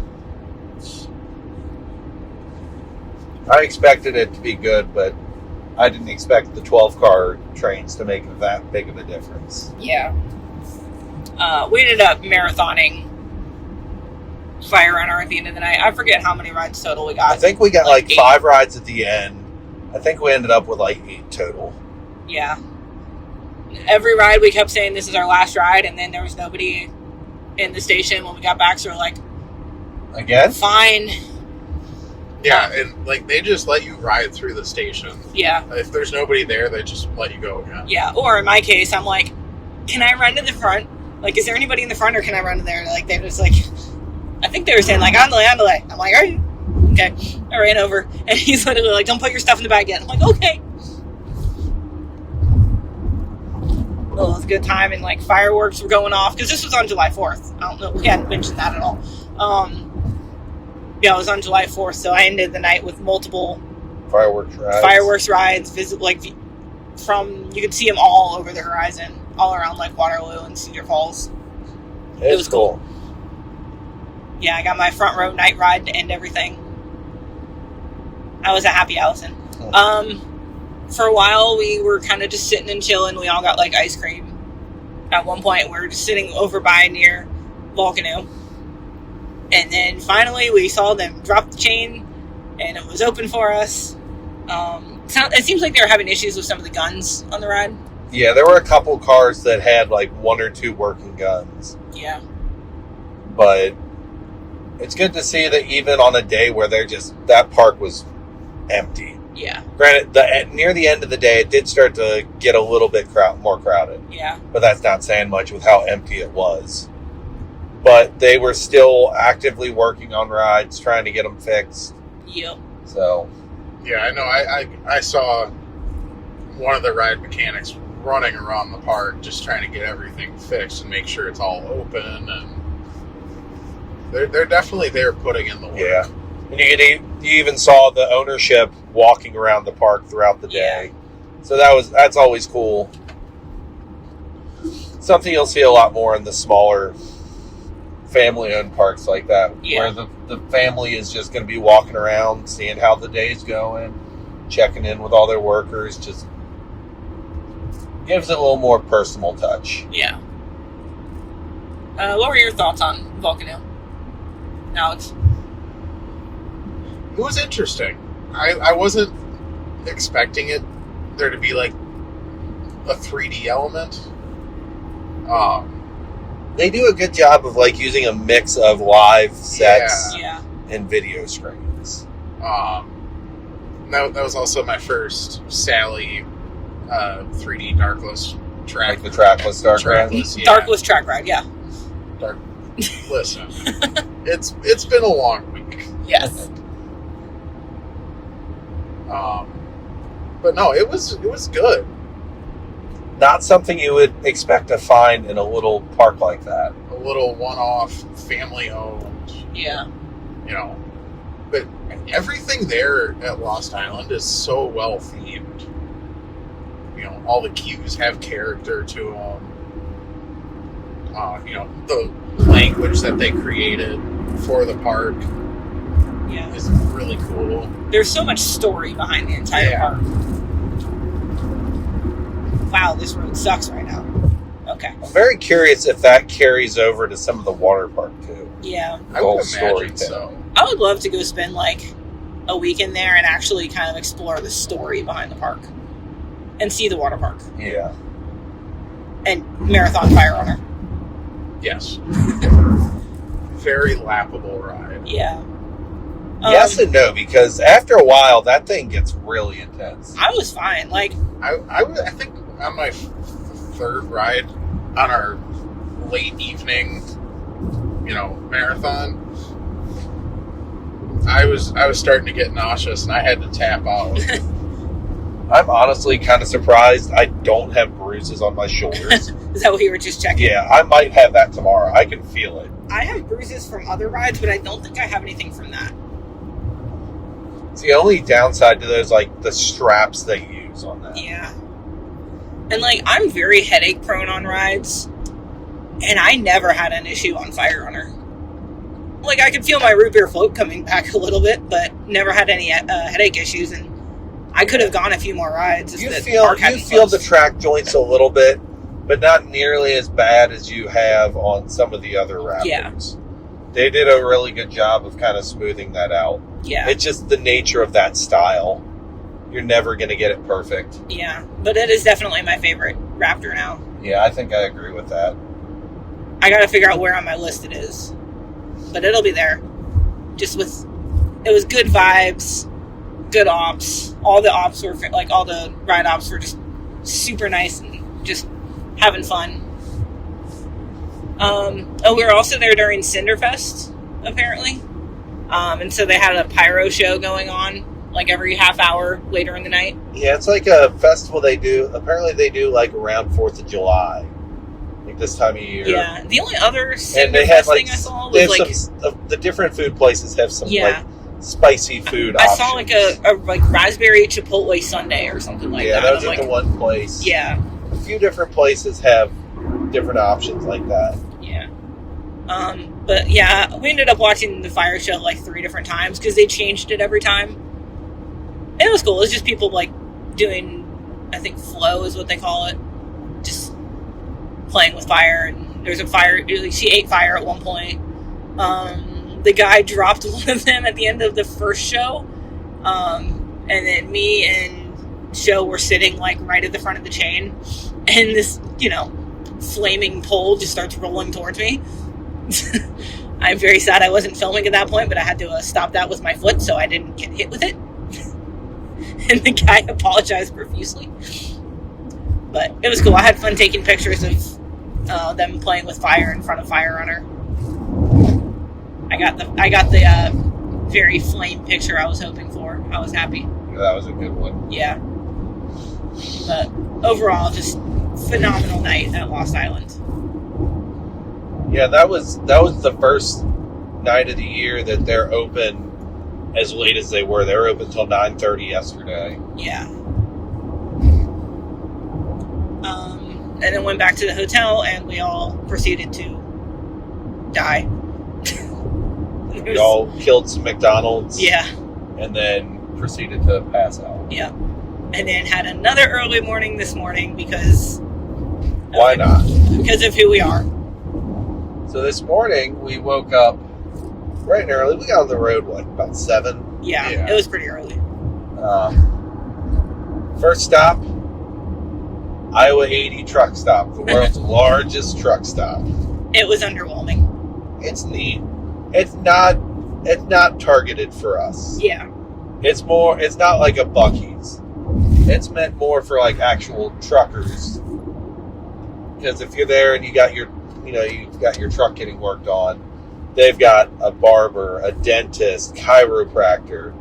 I expected it to be good, but I didn't expect the 12-car trains to make that big of a difference. Yeah. We ended up marathoning Fire Runner at the end of the night. I forget how many rides total we got. I think we got 8. 5 rides at the end. I think we ended up with 8 total. Yeah. Every ride we kept saying this is our last ride, and then there was nobody in the station when we got back, so we're like, Again? fine. Yeah, and like they just let you ride through the station. Yeah. If there's nobody there, they just let you go again. Yeah. Or in my case, I'm like, can I run to the front? Like, is there anybody in the front, or can I run to there? Like, they're just like, I think they were saying, like, on delay. I'm like, all right. Okay. I ran over, and he's literally like, don't put your stuff in the bag yet. I'm like, okay. Well, it was a good time, and, like, fireworks were going off, because this was on July 4th. I don't know. We hadn't mentioned that at all. Yeah, it was on July 4th, so I ended the night with multiple Fireworks rides. From, you could see them all over the horizon, all around, like, Waterloo and Cedar Falls. It was cool. Yeah, I got my front row night ride to end everything. I was a happy Allison. For a while, we were kind of just sitting and chilling. We all got, like, ice cream. At one point, we were just sitting over by near Volcano. And then finally, we saw them drop the chain, and it was open for us. It seems like they were having issues with some of the guns on the ride. Yeah, there were a couple cars that had like 1 or 2 working guns. Yeah. But it's good to see that even on a day where that park was empty. Yeah. Granted, near the end of the day, it did start to get a little bit more crowded. Yeah. But that's not saying much with how empty it was. But they were still actively working on rides, trying to get them fixed. Yep. So. Yeah, I know. I saw one of the ride mechanics running around the park just trying to get everything fixed and make sure it's all open. And they're definitely there putting in the work. Yeah. And you even saw the ownership walking around the park throughout the day. Yeah. So that's always cool. Something you'll see a lot more in the smaller family-owned parks like that, where the family is just going to be walking around, seeing how the day's going, checking in with all their workers, just gives it a little more personal touch. Yeah. What were your thoughts on Volcano, Alex? It was interesting. I wasn't expecting there to be like a 3D element. They do a good job of like using a mix of live sets and video screens. That was also my first Sally 3D Darkless track. Like the trackless Dark Ride? Darkless track ride, yeah. Listen, it's been a long week. Yes. But no, it was good. Not something you would expect to find in a little park like that. A little one-off, family-owned. Yeah. You know, but everything there at Lost Island is so well themed. You know, all the queues have character to them. You know, the language that they created for the park is really cool. There's so much story behind the entire park. Wow, this road sucks right now. Okay. I'm very curious if that carries over to some of the water park too. Yeah. I would imagine so. I would love to go spend like a week in there and actually kind of explore the story behind the park and see the water park. Yeah. And Marathon Fire Runner. Yes. Very lappable ride. Yeah. Yes and no, because after a while, that thing gets really intense. I was fine. Like, I think on my third ride on our late evening, marathon, I was starting to get nauseous and I had to tap out. I'm honestly kind of surprised I don't have bruises on my shoulders. Is that what you were just checking? Yeah, I might have that tomorrow. I can feel it. I have bruises from other rides, but I don't think I have anything from that. It's the only downside to those, like, the straps they use on that. Yeah. And, like, I'm very headache prone on rides, and I never had an issue on Fire Runner. Like, I could feel my root beer float coming back a little bit, but never had any headache issues, and I could have gone a few more rides. You feel the track joints a little bit, but not nearly as bad as you have on some of the other Raptors. Yeah. They did a really good job of kind of smoothing that out. Yeah. It's just the nature of that style. you're never going to get it perfect. Yeah, but it is definitely my favorite Raptor now. Yeah, I think I agree with that. I got to figure out where on my list it is, but it'll be there. It was good vibes, good ops. All the ops were all the ride ops were just super nice and just having fun. We were also there during Cinderfest, apparently. And so they had a pyro show going on, every half hour later in the night. Yeah, it's like a festival they do. Apparently they do, around 4th of July. This time of year. Yeah. The only other Cinderfest thing I saw was, the different food places have some, spicy food I options. saw, a raspberry chipotle sundae or something like that. Yeah, that was at the one place. Yeah. A few different places have different options like that. Yeah. But yeah, we ended up watching the fire show 3 different times because they changed it every time. And it was cool. It was just people doing, I think, flow is what they call it. Just playing with fire. And there's a fire. She ate fire at one point. The guy dropped one of them at the end of the first show. And then me and Show were sitting right at the front of the chain. And this, flaming pole just starts rolling towards me. I'm very sad I wasn't filming at that point, but I had to stop that with my foot so I didn't get hit with it. And the guy apologized profusely. But it was cool. I had fun taking pictures of them playing with fire in front of Fire Runner. I got the very flame picture I was hoping for. I was happy. That was a good one. Yeah. But overall, just phenomenal night at Lost Island. Yeah, that was the first night of the year that they're open as late as they were. They were open until 9:30 yesterday. Yeah. And then went back to the hotel, and we all proceeded to die. We all killed some McDonald's. Yeah. And then proceeded to pass out. Yeah. And then had another early morning this morning because... Why not? Because of who we are. So this morning, we woke up bright and early. We got on the road, about 7? Yeah, it was pretty early. First stop, Iowa 80 truck stop, the world's largest truck stop. It was underwhelming. It's neat. It's not targeted for us. Yeah. It's not like a Buc-ee's. It's meant more for actual truckers. Because if you're there and you got your truck getting worked on, they've got a barber, a dentist, chiropractor,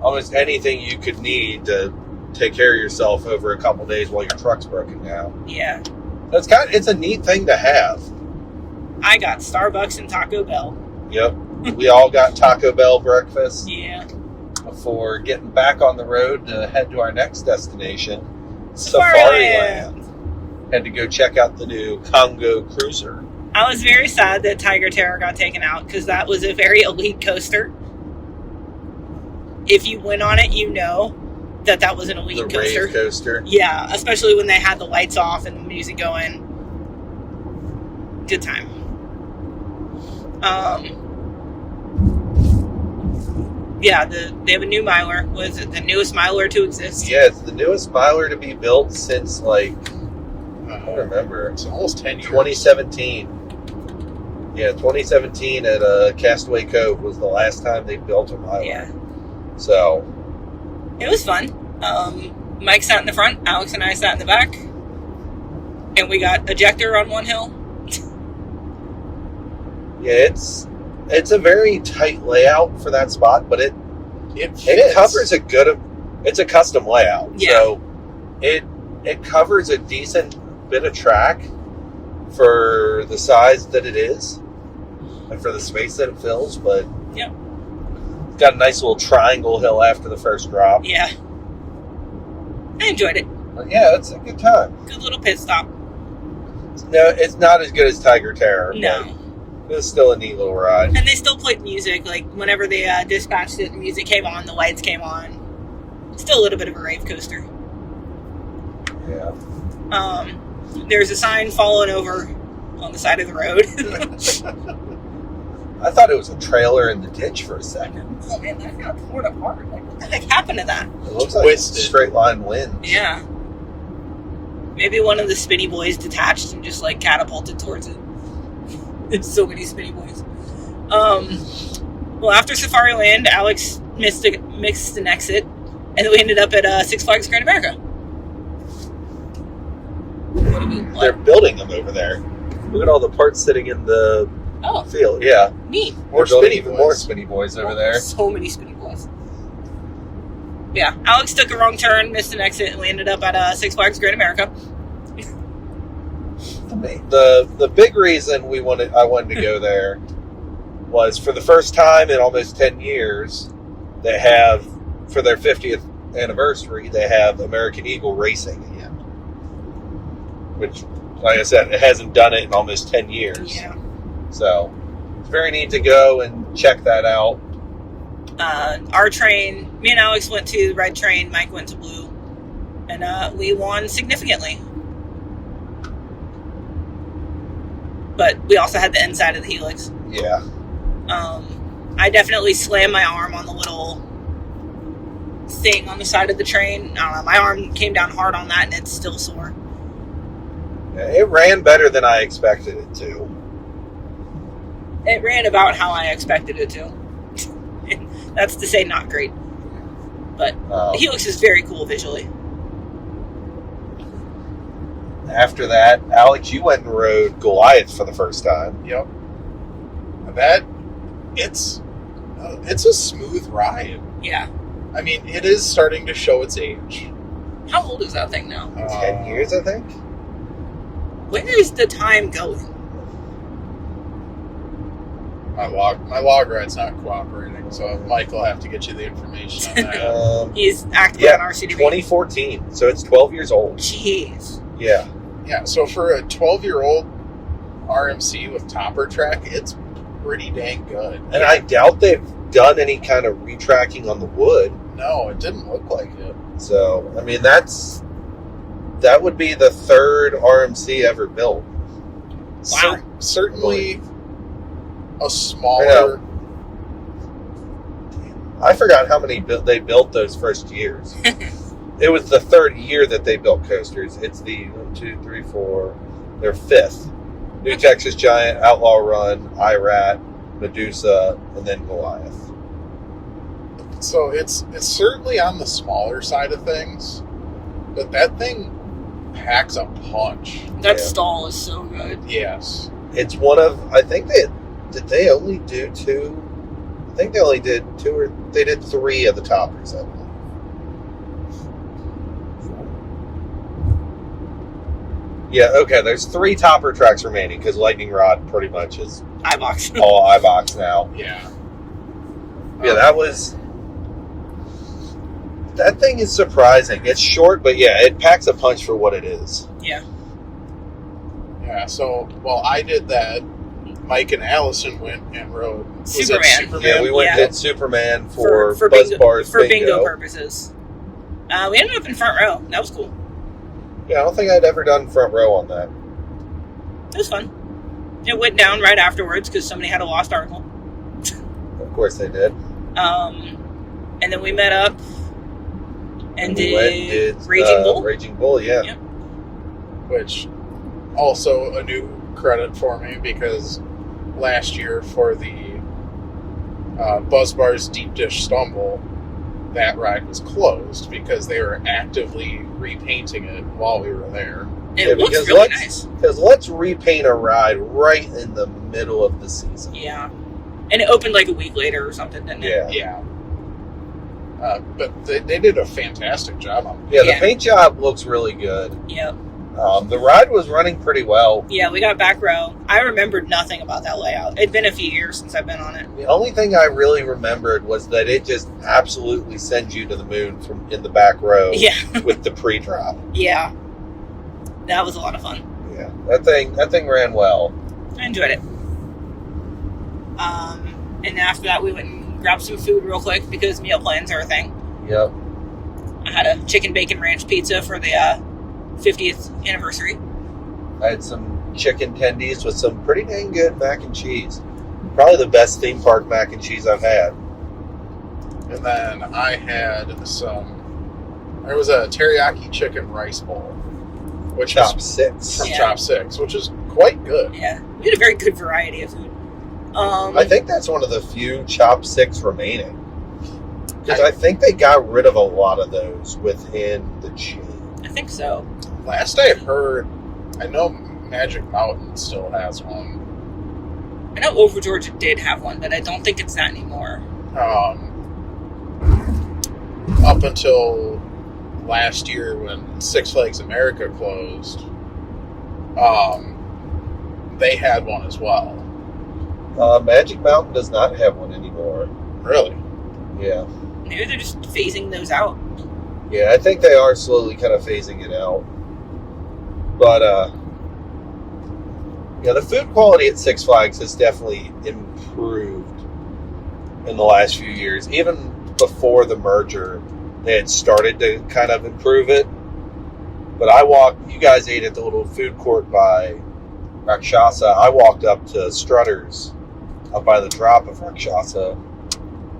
almost anything you could need to take care of yourself over a couple days while your truck's broken down. Yeah. So it's a neat thing to have. I got Starbucks and Taco Bell. Yep. We all got Taco Bell breakfast. Yeah. Before getting back on the road to head to our next destination, Safariland. Had to go check out the new Congo Cruiser. I was very sad that Tiger Terror got taken out because that was a very elite coaster. If you went on it, you know that was an elite coaster. The rave coaster. Yeah, especially when they had the lights off and the music going. Good time. Yeah, they have a new miler. Was it the newest miler to exist? Yeah, it's the newest miler to be built since I don't remember. It's almost 10 years. 2017. Yeah, 2017 at Castaway Cove was the last time they built a miler. Yeah. So it was fun. Mike sat in the front, Alex and I sat in the back, and we got ejector on one hill. Yeah, it's a very tight layout for that spot, but it covers it's a custom layout. Yeah. So it covers a decent bit of track for the size that it is and for the space that it fills, but yep. It's got a nice little triangle hill after the first drop. Yeah. I enjoyed it. But yeah, it's a good time. Good little pit stop. No, it's not as good as Tiger Terror. No. But it's still a neat little ride. And they still played music. Whenever they dispatched it, the music came on, the lights came on. Still a little bit of a rave coaster. Yeah. There's a sign falling over on the side of the road. I thought it was a trailer in the ditch for a second. Oh man, that got torn apart. Like, what the heck happened to that? It looks like straight line wind. Yeah. Maybe one of the spinny boys detached and just like catapulted towards it. It's so many spinny boys. Well, after Safari Land, Alex missed an exit, and then we ended up at Six Flags Grand America. They're building them over there. Look at all the parts sitting in the field. Yeah. Neat. More spinny boys. More spinny boys over there. So many spinny boys. Yeah, Alex took a wrong turn, missed an exit, and we ended up at Six Flags Grand America. The big reason I wanted to go there was for the first time in almost 10 years, they have, for their 50th anniversary, they have American Eagle racing again. Which, like I said, it hasn't done it in almost 10 years. Yeah. So, it's very neat to go and check that out. Our train, me and Alex went to red train, Mike went to blue, and we won significantly. But we also had the inside of the helix. Yeah. I definitely slammed my arm on the little thing on the side of the train. My arm came down hard on that, and it's still sore. Yeah, it ran better than I expected it to. It ran about how I expected it to. That's to say, not great. But the helix is very cool visually. After that, Alex, you went and rode Goliath for the first time. Yep. It's a smooth ride. Yeah. I mean, it is starting to show its age. How old is that thing now? 10 years, I think. Where is the time going? My log ride's not cooperating, so Mike will have to get you the information on that. He's actively on RCDB. 2014, so it's 12 years old. Jeez. Yeah. Yeah, so for a 12-year-old RMC with topper track, it's pretty dang good. And I doubt they've done any kind of retracking on the wood. No, it didn't look like it. So, I mean, that would be the third RMC ever built. Wow. Certainly a smaller... I forgot how many they built those first years. It was the third year that they built coasters. It's the 1, 2, 3, 4. They're fifth. New Texas Giant, Outlaw Run, IRAT, Medusa, and then Goliath. So it's certainly on the smaller side of things, but that thing packs a punch. That stall is so good. Yes. It's one of, I think they only do 2? I think they only did 2 or they did 3 of the toppers, I believe. Yeah, okay, there's 3 topper tracks remaining because Lightning Rod pretty much is iBox. all iBox now. Yeah. Yeah, that thing is surprising. It's short, but yeah, it packs a punch for what it is. Yeah. Yeah, so while I did that, Mike and Allison went and rode Superman. Yeah, we went and did Superman for Buzz bingo, Bars for bingo purposes. We ended up in front row. That was cool. Yeah, I don't think I'd ever done front row on that. It was fun. It went down right afterwards because somebody had a lost article. Of course they did. And then we met up and did Raging Bull. Raging Bull, yeah. Yep. Which also a new credit for me because last year for the Buzz Bars Deep Dish Stumble, that ride was closed because they were actively repainting it while we were there. It looks really nice. Because let's repaint a ride right in the middle of the season. Yeah. And it opened like a week later or something, didn't it? Yeah. But they did a fantastic job on it. Yeah, the paint job looks really good. Yep. The ride was running pretty well. Yeah, we got back row. I remembered nothing about that layout. It'd been a few years since I've been on it. The only thing I really remembered was that it just absolutely sends you to the moon from in the back row with the pre-drop. Yeah. That was a lot of fun. Yeah, that thing ran well. I enjoyed it. And after that, we went and grabbed some food real quick because meal plans are a thing. Yep. I had a chicken bacon ranch pizza for the 50th anniversary. I had some chicken tendies with some pretty dang good mac and cheese. Probably the best theme park mac and cheese I've had. And then I had there was a teriyaki chicken rice bowl, which Chop was 6. from Chop 6, which is quite good. Yeah, we had a very good variety of food. I think that's one of the few Chop 6 remaining. Because I think they got rid of a lot of those within the chain. I think so. Last I heard, I know Magic Mountain still has one. I know Over Georgia did have one, but I don't think it's that anymore. Up until last year when Six Flags America closed, they had one as well. Magic Mountain does not have one anymore. Really? Yeah. Maybe they're just phasing those out. Yeah, I think they are slowly kind of phasing it out. But, yeah, the food quality at Six Flags has definitely improved in the last few years. Even before the merger, they had started to kind of improve it. But you guys ate at the little food court by Rakshasa. I walked up to Strutter's up by the drop of Rakshasa.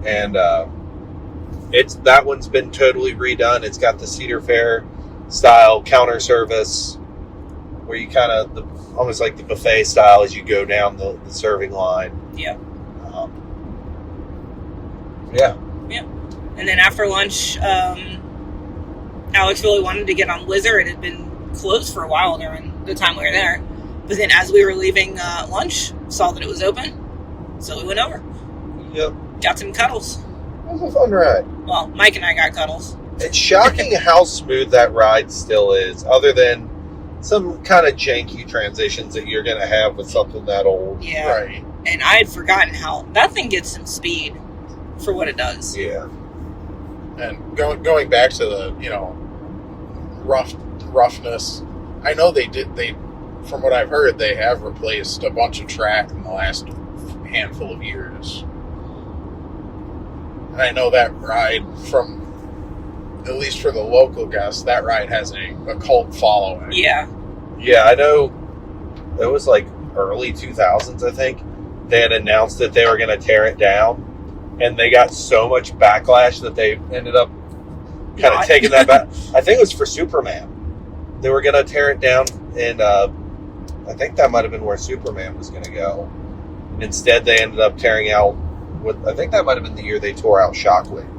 And that one's been totally redone. It's got the Cedar Fair style counter service where you kind of, almost like the buffet style as you go down the serving line. Yeah. Yeah. Yeah. And then after lunch, Alex really wanted to get on Blizzard. It had been closed for a while during the time we were there. But then as we were leaving lunch, saw that it was open. So we went over. Yep. Got some cuddles. It was a fun ride. Well, Mike and I got cuddles. It's shocking how smooth that ride still is, other than some kind of janky transitions that you're going to have with something that old. Yeah. Right. And I had forgotten how that thing gets some speed for what it does. Yeah. And going back to the, roughness, I know they from what I've heard, they have replaced a bunch of track in the last handful of years. And I know that ride, at least for the local guests, that ride has a cult following. Yeah. Yeah, I know it was like early 2000s, I think. They had announced that they were going to tear it down, and they got so much backlash that they ended up kind of taking that back. I think it was for Superman. They were going to tear it down, and I think that might have been where Superman was going to go. Instead, they ended up tearing out I think that might have been the year they tore out Shockwave.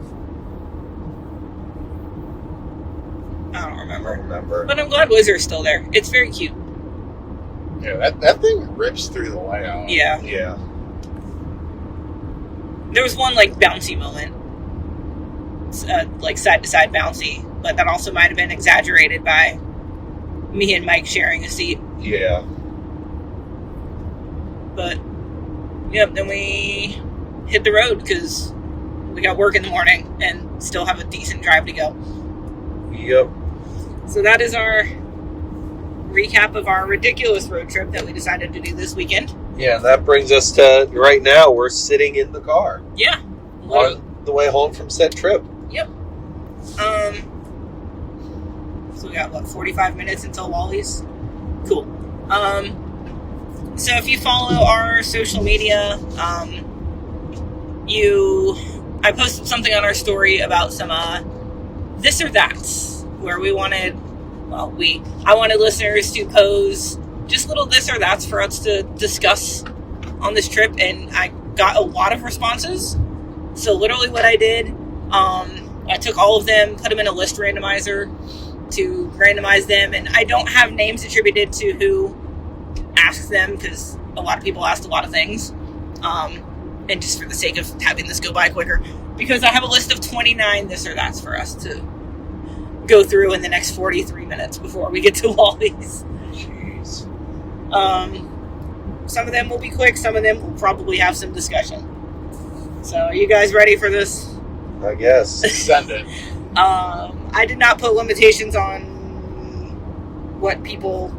I don't I remember. don't remember. But I'm glad Wizard's still there. It's very cute. Yeah, that thing rips through the layout. Yeah. Yeah. There was one, bouncy moment. Side-to-side bouncy. But that also might have been exaggerated by me and Mike sharing a seat. Yeah. But, yep, then we hit the road because we got work in the morning and still have a decent drive to go. Yep. So that is our recap of our ridiculous road trip that we decided to do this weekend. Yeah, and that brings us to right now. We're sitting in the car Yeah. on the way home from said trip. Yep. So we got, 45 minutes until Wally's? Cool. So if you follow our social media, I posted something on our story about some this or that's, where I wanted listeners to pose just little this or that's for us to discuss on this trip, and I got a lot of responses. So literally what I did, I took all of them, put them in a list randomizer to randomize them, and I don't have names attributed to who asked them because a lot of people asked a lot of things, and just for the sake of having this go by quicker, because I have a list of 29 this or that's for us to go through in the next 43 minutes before we get to Wally's. Jeez. Some of them will be quick, some of them will probably have some discussion. So are you guys ready for this? I guess. Send it. I did not put limitations on what people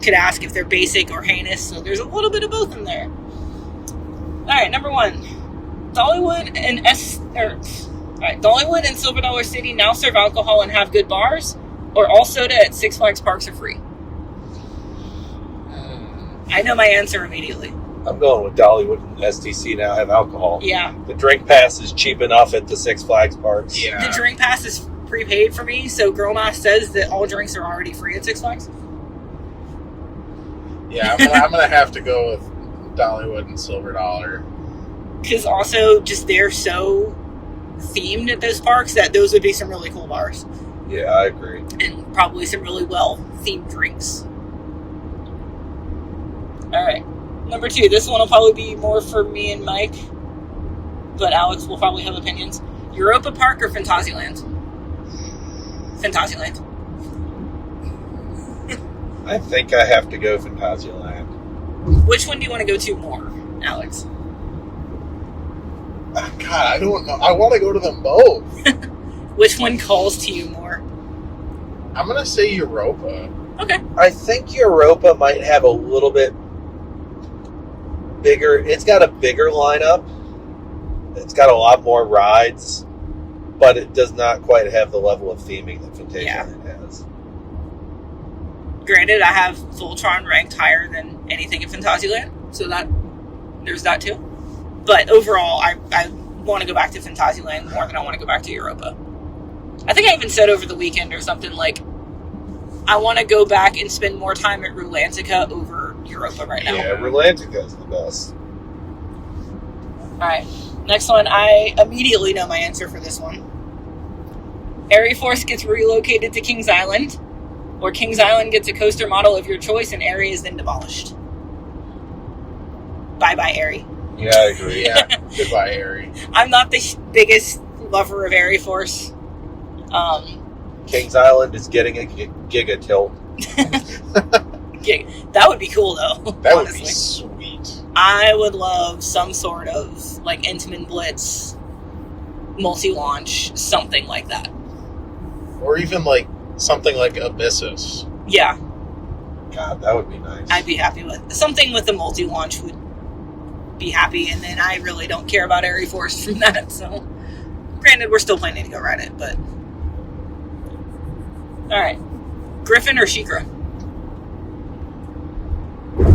could ask if they're basic or heinous, so there's a little bit of both in there. Alright, number 1. Dollywood and Silver Dollar City now serve alcohol and have good bars, or all soda at Six Flags parks are free? I know my answer immediately. I'm going with Dollywood and STC now have alcohol. Yeah. The drink pass is cheap enough at the Six Flags parks. Yeah. The drink pass is prepaid for me, so Girl Math says that all drinks are already free at Six Flags. Yeah, I'm gonna have to go with Dollywood and Silver Dollar. Because also, just they're so themed at those parks that those would be some really cool bars. Yeah, I agree. And probably some really well-themed drinks. Alright. Number 2. This one will probably be more for me and Mike. But Alex will probably have opinions. Europa Park or Fantasyland? Fantasyland. I think I have to go Fantasyland. Which one do you want to go to more, Alex? God, I don't know. I want to go to them both. Which one calls to you more? I'm gonna say Europa. Okay. I think Europa might have a little bit bigger. It's got a bigger lineup. It's got a lot more rides, but it does not quite have the level of theming that Fantasyland has. Granted, I have Voltron ranked higher than anything in Fantasyland, so that there's that too. But overall, I want to go back to Fantasyland more than I want to go back to Europa. I think I even said over the weekend or something like, I want to go back and spend more time at Rulantica over Europa right now. Yeah, Rulantica is the best. Alright, next one. I immediately know my answer for this one. Airy Force gets relocated to Kings Island, or Kings Island gets a coaster model of your choice and Airy is then demolished. Bye-bye, Airy. Yeah, I agree. Yeah. Goodbye, Harry. I'm not the biggest lover of Airy Force. Kings Island is getting a Giga Tilt. That would be cool, though. That would honestly. be sweet. I would love some sort of, like, Intamin Blitz, multi-launch, something like that. Or even like something like Abyssus. Yeah, God, that would be nice. I'd be happy with something with the multi-launch would be happy, and then I really don't care about Airy Force from that, so granted, we're still planning to go ride it, but alright. Griffin or Sheikra?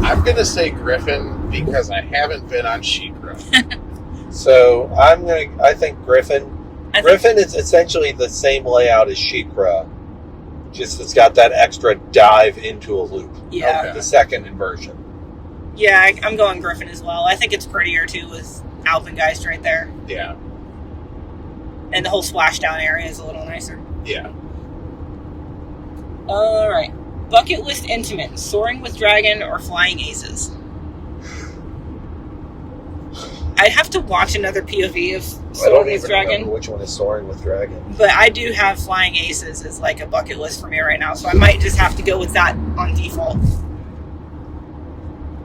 I'm gonna say Griffin because I haven't been on Sheikra. So I think Griffin. Griffin is essentially the same layout as Sheikra, just it's got that extra dive into a loop. Yeah. Okay. The second inversion. Yeah, I'm going Griffin as well. I think it's prettier too with Alpengeist right there. Yeah. And the whole splashdown area is a little nicer. Yeah. Alright. Bucket list intimate, Soaring with Dragon or Flying Aces? I have to watch another POV of I don't Soaring with even Dragon. remember which one is Soaring with Dragon. But I do have Flying Aces as like a bucket list for me right now, so I might just have to go with that on default.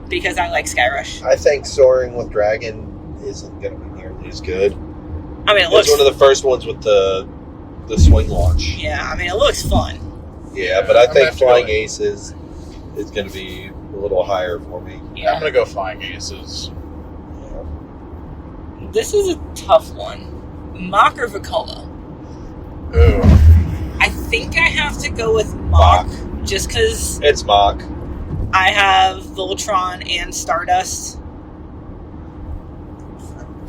Because I like Skyrush. I think Soaring with Dragon isn't going to be nearly as good. I mean, it looks... It's one of the first ones with the swing launch. Yeah, I mean, it looks fun. Yeah, but I I'm think have to Flying go- Aces is going to be a little higher for me. I'm Yeah. gonna go Flying Aces. This is a tough one. Mach or Vekoma? Ooh. I think I have to go with Mach, just because It's Mach. I have Voltron and Stardust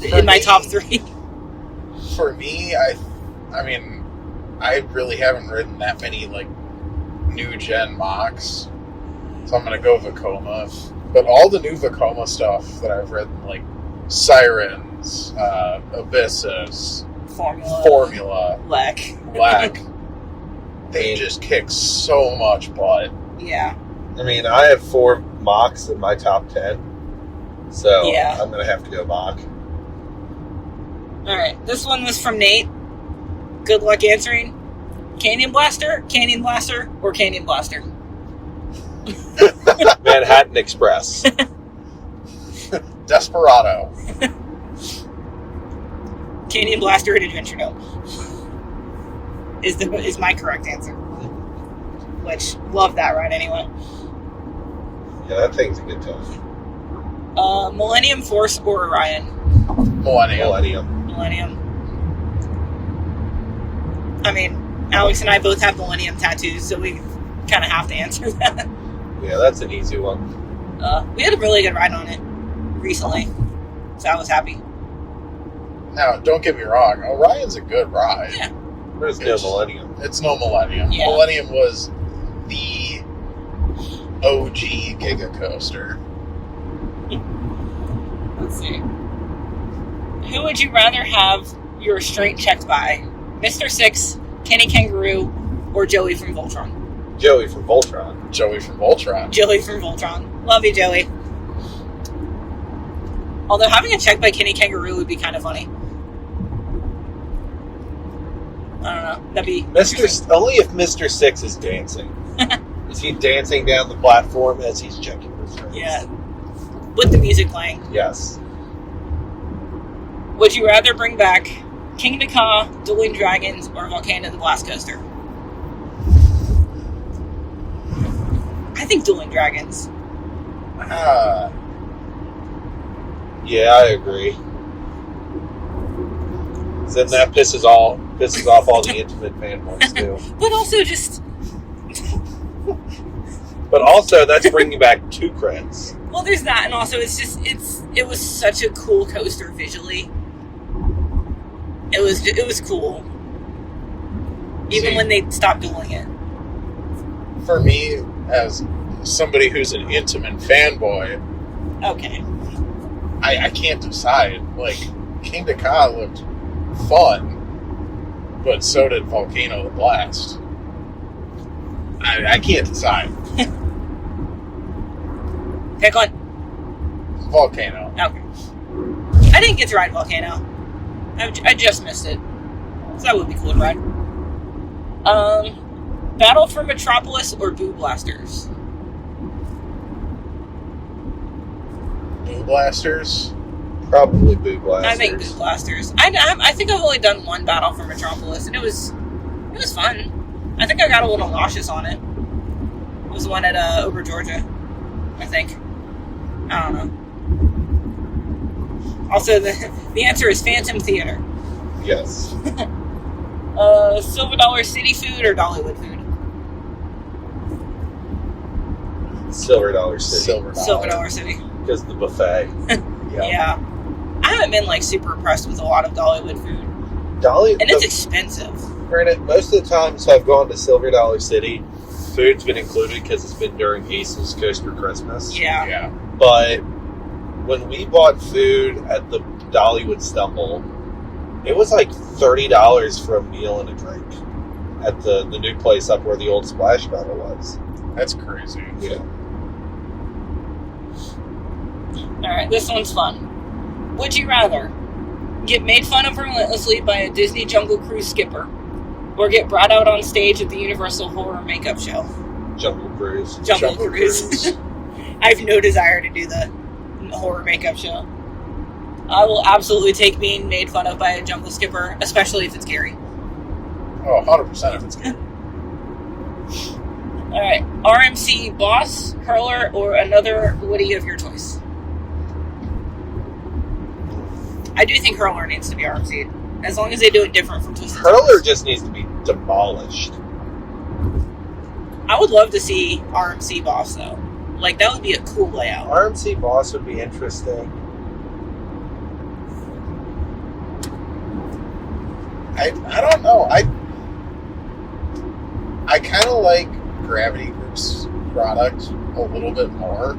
in my top 3. For me, I mean, I really haven't ridden that many like new gen Machs, so I'm gonna go Vekoma. But all the new Vekoma stuff that I've ridden, like Sirens, Abyssus, Formula, Lek. Black, they just kick so much butt. Yeah. I mean, I have 4 Machs in my top 10. So Yeah. I'm going to have to go Mach. Alright, this one was from Nate. Good luck answering. Canyon Blaster, or Canyon Blaster? Manhattan Express. Desperado. Canyon Blaster at Adventure Dome is my correct answer. Which, love that ride anyway. Yeah, that thing's a good time. Millennium Force or Orion? Millennium. Millennium. I mean, Alex and I both have Millennium tattoos, so we kind of have to answer that. Yeah, that's an easy one. We had a really good ride on it. recently, so I was happy. Now, don't get me wrong. Orion's a good ride. Yeah. There's no Millennium. It's no Millennium. Yeah. Millennium was the OG Giga Coaster. Let's see. Who would you rather have your restraint checked by? Mr. Six, Kenny Kangaroo, or Joey from Voltron? Joey from Voltron. Joey from Voltron. Joey from Voltron. Love you, Joey. Although having a check by Kenny Kangaroo would be kind of funny. I don't know. That'd be Only if Mr. Six is dancing. Is he dancing down the platform as he's checking his rings? Yeah. With the music playing. Yes. Would you rather bring back King Dakar, Dueling Dragons, or Volcano the Blast Coaster? I think Dueling Dragons. Yeah, I agree. Then that pisses off all the Intimate fanboys too. But also just... But also, that's bringing back 2 creds. Well, there's that, and also it was such a cool coaster visually. It was cool. Even when they stopped doing it. For me, as somebody who's an Intamin fanboy, Okay. I can't decide. Like, King Dakar looked fun, but so did Volcano the Blast. I can't decide. Pick one. Volcano. Okay. I didn't get to ride Volcano. I just missed it. So that would be cool to ride. Battle for Metropolis or Boo Blasters? Boo Blasters. Probably Boo Blasters. I think Boo Blasters. I think I've only done one Battle for Metropolis, and it was fun. I think I got a little nauseous on it. It was the one at Over Georgia, I think. I don't know. Also, the answer is Phantom Theater. Yes. Silver Dollar City food or Dollywood food? Silver Dollar City. Silver Dollar City. Because of the buffet. Yeah. I haven't been super impressed with a lot of Dollywood food. And it's expensive. Granted, most of the times I've gone to Silver Dollar City, food's been included because it's been during Ace's Coaster Christmas. Yeah. But when we bought food at the Dollywood Stumble, it was like $30 for a meal and a drink at the new place up where the old Splash Mountain was. That's crazy. Yeah. Alright, this one's fun. Would you rather get made fun of relentlessly by a Disney Jungle Cruise skipper, or get brought out on stage at the Universal Horror Makeup Show? Jungle Cruise. Jungle Cruise. I have no desire to do the horror makeup show. I will absolutely take being made fun of by a jungle skipper, especially if it's Gary. Oh, 100% if it's good. Alright, RMC Boss, Hurler, or another Woody of your choice? I do think Hurler needs to be RMC'd, as long as they do it different from Twisted Hurler Tales. just needs to be demolished. I would love to see RMC Boss, though. That would be a cool layout. RMC Boss would be interesting. I don't know. I kind of like Gravity Group's product a little bit more.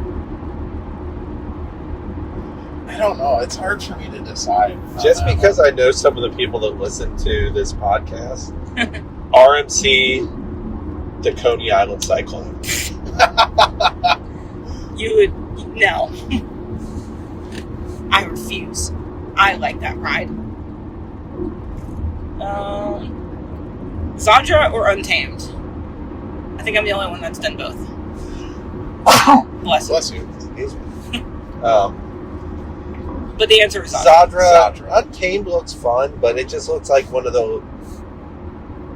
I don't know. It's hard for me to decide. Just because I know some of the people that listen to this podcast, RMC, the Coney Island Cyclone. You would... No. I refuse. I like that ride. Zadra or Untamed? I think I'm the only one that's done both. Bless you. Excuse me. But the answer is Zadra. Untamed looks fun, but it just looks like one of the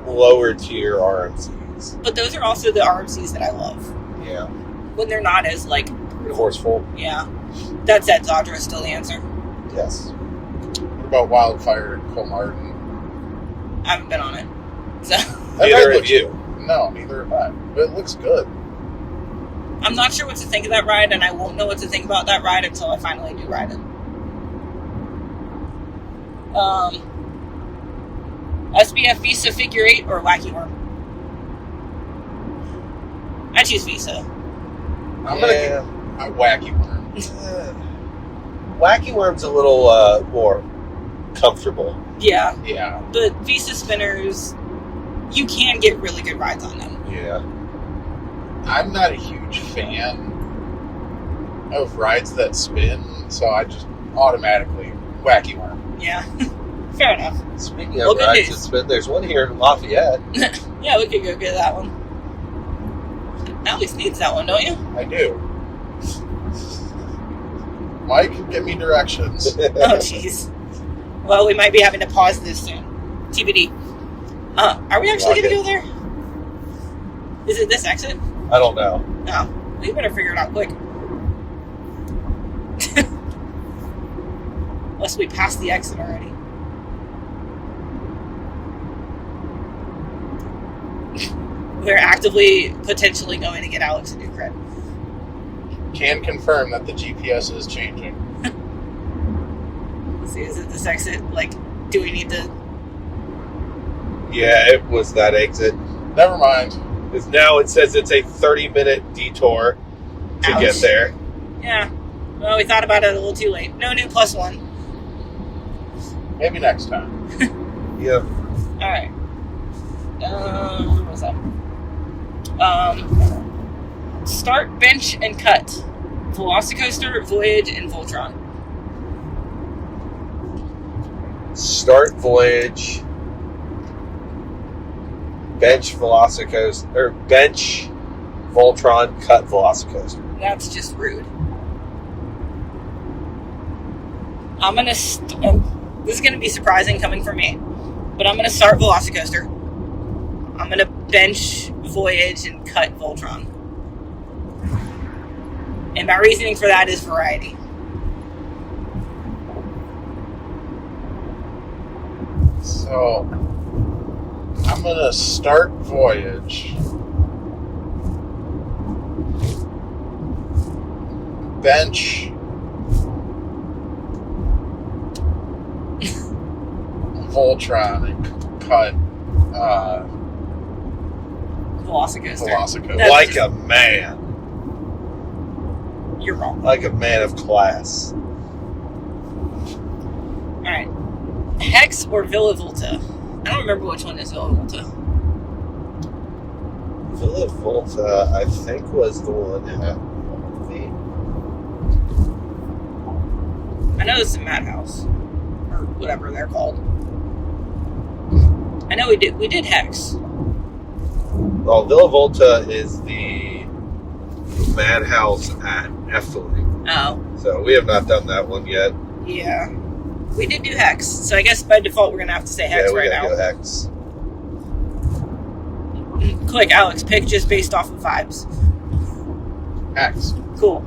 lower tier RMCs. But those are also the RMCs that I love. Yeah. When they're not as, forceful. Yeah. That said, Zadra is still the answer. Yes. What about Wildfire and Colmartin? I haven't been on it. So. Neither have you. No, neither have I. But it looks good. I'm not sure what to think of that ride, and I won't know what to think about that ride until I finally do ride it. SBF Visa Figure 8 or Wacky Worm? I choose Visa. I'm gonna get a Wacky Worm. Wacky Worm's a little more comfortable. Yeah. Yeah. But Visa spinners, you can get really good rides on them. Yeah. I'm not a huge fan of rides that spin, so I just automatically Wacky Worm. Yeah. Fair enough. Speaking Well, of good rides news. that spin, there's one here in Lafayette. Yeah, we could go get that one. Alex needs that one, don't you? I do. Mike, give me directions. Oh, jeez. Well, we might be having to pause this soon. TBD. Are we actually going to go there? Is it this exit? I don't know. No. We better figure it out quick. Unless we passed the exit already. We're actively, potentially going to get Alex a new cred. Can confirm that the GPS is changing. Let's see, is it this exit? Like, do we need to... Yeah, it was that exit. Never mind. Because now it says it's a 30-minute detour to Ouch. get there. Yeah. Well, we thought about it a little too late. No new +1. Maybe next time. Yeah. Alright. What was that? Start, bench, and cut. Velocicoaster, Voyage, and Voltron. Start Voyage. Bench Velocicoaster. Or bench Voltron, cut Velocicoaster. That's just rude. I'm gonna... this is gonna be surprising coming from me. But I'm gonna start Velocicoaster. I'm gonna bench Voyage and cut Voltron. And my reasoning for that is variety. So, I'm gonna start Voyage. Bench. Voltron and cut Velocicoaster. Velocicoaster. That's Like just- a man. You're wrong. Like a man of class. Alright. Hex or Villa Volta? I don't remember which one is Villa Volta. Villa Volta, I think, was the one at I know this is Madhouse. Or whatever they're called. I know we did Hex. Well, Villa Volta is the Madhouse at Efteling. Oh. So we have not done that one yet. Yeah. We did do Hex. So I guess by default we're going to have to say Hex Yeah, we right gotta now. go Hex. Quick, Alex, pick just based off of vibes. X. Cool.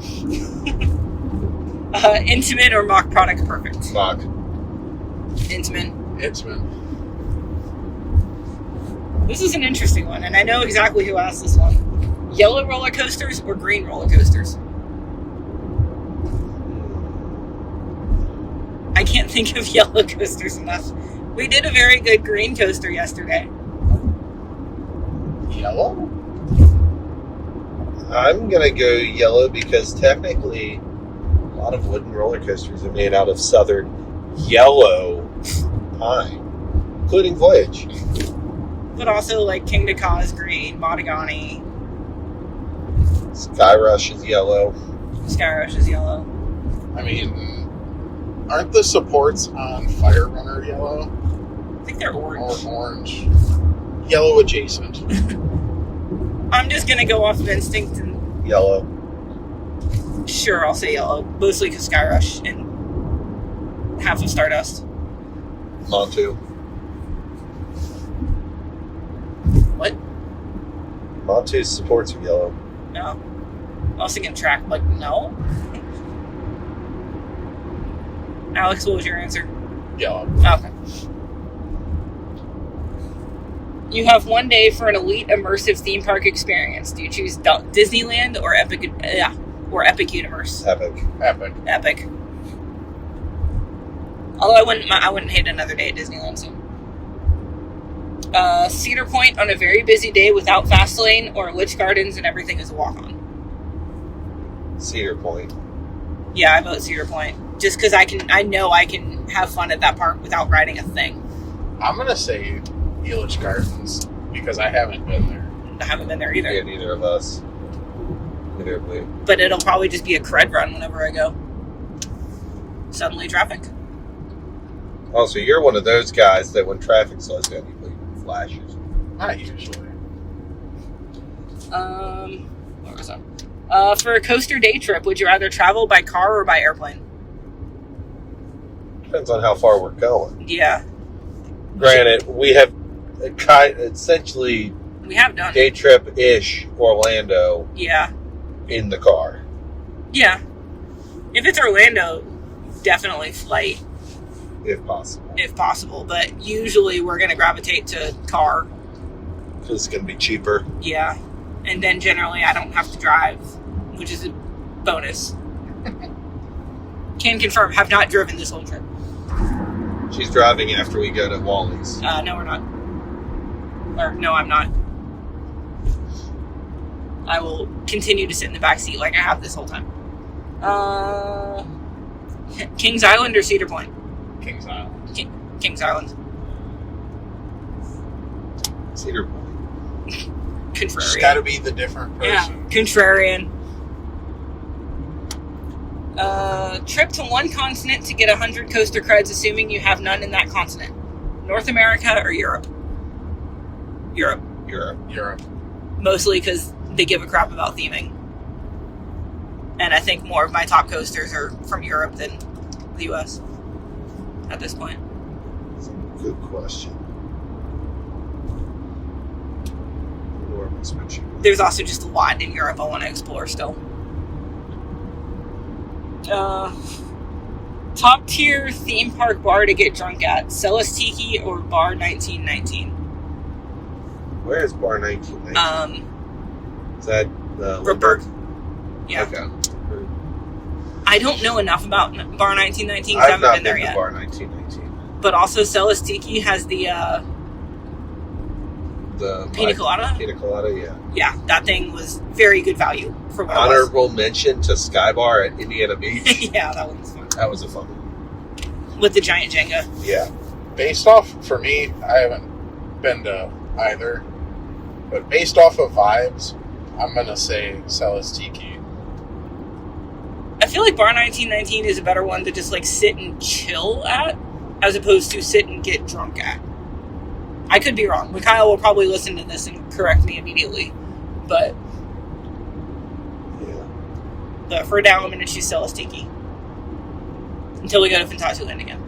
Intimate or mock product perfect? Mock. Intimate. Intamin. This is an interesting one, and I know exactly who asked this one. Yellow roller coasters or green roller coasters? I can't think of yellow coasters enough. We did a very good green coaster yesterday. Yellow? I'm gonna go yellow because technically a lot of wooden roller coasters are made out of southern yellow pine, including Voyage. But also, like, King Dakar is green, Matagani, Sky Rush is yellow. Skyrush is yellow. I mean, aren't the supports on Fire Runner yellow? I think they're Or orange. orange? Yellow adjacent. I'm just gonna go off of instinct and Yellow. sure, I'll say yellow. Mostly because Skyrush and half of Stardust. Montu. What? Montu's supports are yellow. No. I was thinking track, like, no. Alex, what was your answer? Yellow. Okay. You have 1 day for an elite immersive theme park experience. Do you choose Disneyland or Epic Universe? Epic. Epic. Although I wouldn't hate another day at Disneyland soon. Cedar Point on a very busy day without fast lane, or Lich Gardens and everything is a walk-on. Cedar Point. Yeah, I vote Cedar Point. Just because I know I can have fun at that park without riding a thing. I'm going to say Lich Gardens because I haven't been there. I haven't been there either. Yeah, neither of us. Neither have we. But it'll probably just be a cred run whenever I go. Suddenly traffic. Oh, so you're one of those guys that when traffic slows down, you leave flashes. Not usually. Where was I? For a coaster day trip, would you rather travel by car or by airplane? Depends on how far we're going. Yeah. Granted, we have essentially We have done. day trip-ish Orlando Yeah. in the car. Yeah. If it's Orlando, definitely flight, If possible. if possible. But usually we're going to gravitate to car. Because it's going to be cheaper. Yeah. And then generally I don't have to drive, which is a bonus. Can confirm, have not driven this whole trip. She's driving after we go to Wally's. No, we're not. Or, no, I'm not. I will continue to sit in the back seat like I have this whole time. Kings Island or Cedar Point? Kings Island. Kings Island. Cedar Point. Just Contrarian. got to be the different Yeah, person. contrarian. Trip to one continent to get 100 coaster creds, assuming you have none in that continent. North America or Europe? Europe. Europe. Mostly because they give a crap about theming. And I think more of my top coasters are from Europe than the US at this point. That's a good question. Where am I switching? There's also just a lot in Europe I want to explore still. Top tier theme park bar to get drunk at: Celis Tiki or Bar 1919? Where is Bar 1919? Is that Rupert. Yeah. Okay. I don't know enough about Bar 1919 because I I've haven't not been there to yet. Bar 1919. But also Celis Tiki has the The Pina Colada? Pina Colada, yeah. Yeah, that thing was very good value for what it was. Honorable mention to Sky Bar at Indiana Beach. Yeah, that one was fun. That was a fun one. With the giant Jenga. Yeah. Based off, for me, I haven't been to either, but based off of vibes, I'm going to say Celis Tiki. I feel like Bar 1919 is a better one to just like sit and chill at, as opposed to sit and get drunk at. I could be wrong. Mikhail will probably listen to this and correct me immediately. But for now, I'm going to choose Celis Tiki. Until we go to Fantasyland again.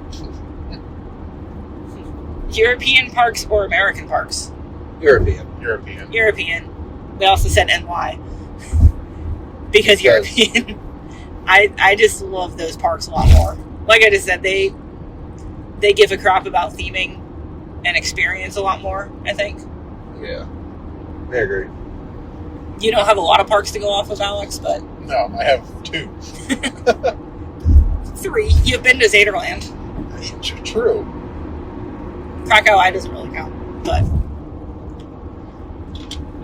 European parks or American parks? European. European. We also said NY. Because European. I just love those parks a lot more. Like I just said, they give a crap about theming and experience a lot more, I think. Yeah. I agree. You don't have a lot of parks to go off of, Alex, but... No, I have 2. 3. You've been to Zaderland. True. Krakow Eye doesn't really count, but...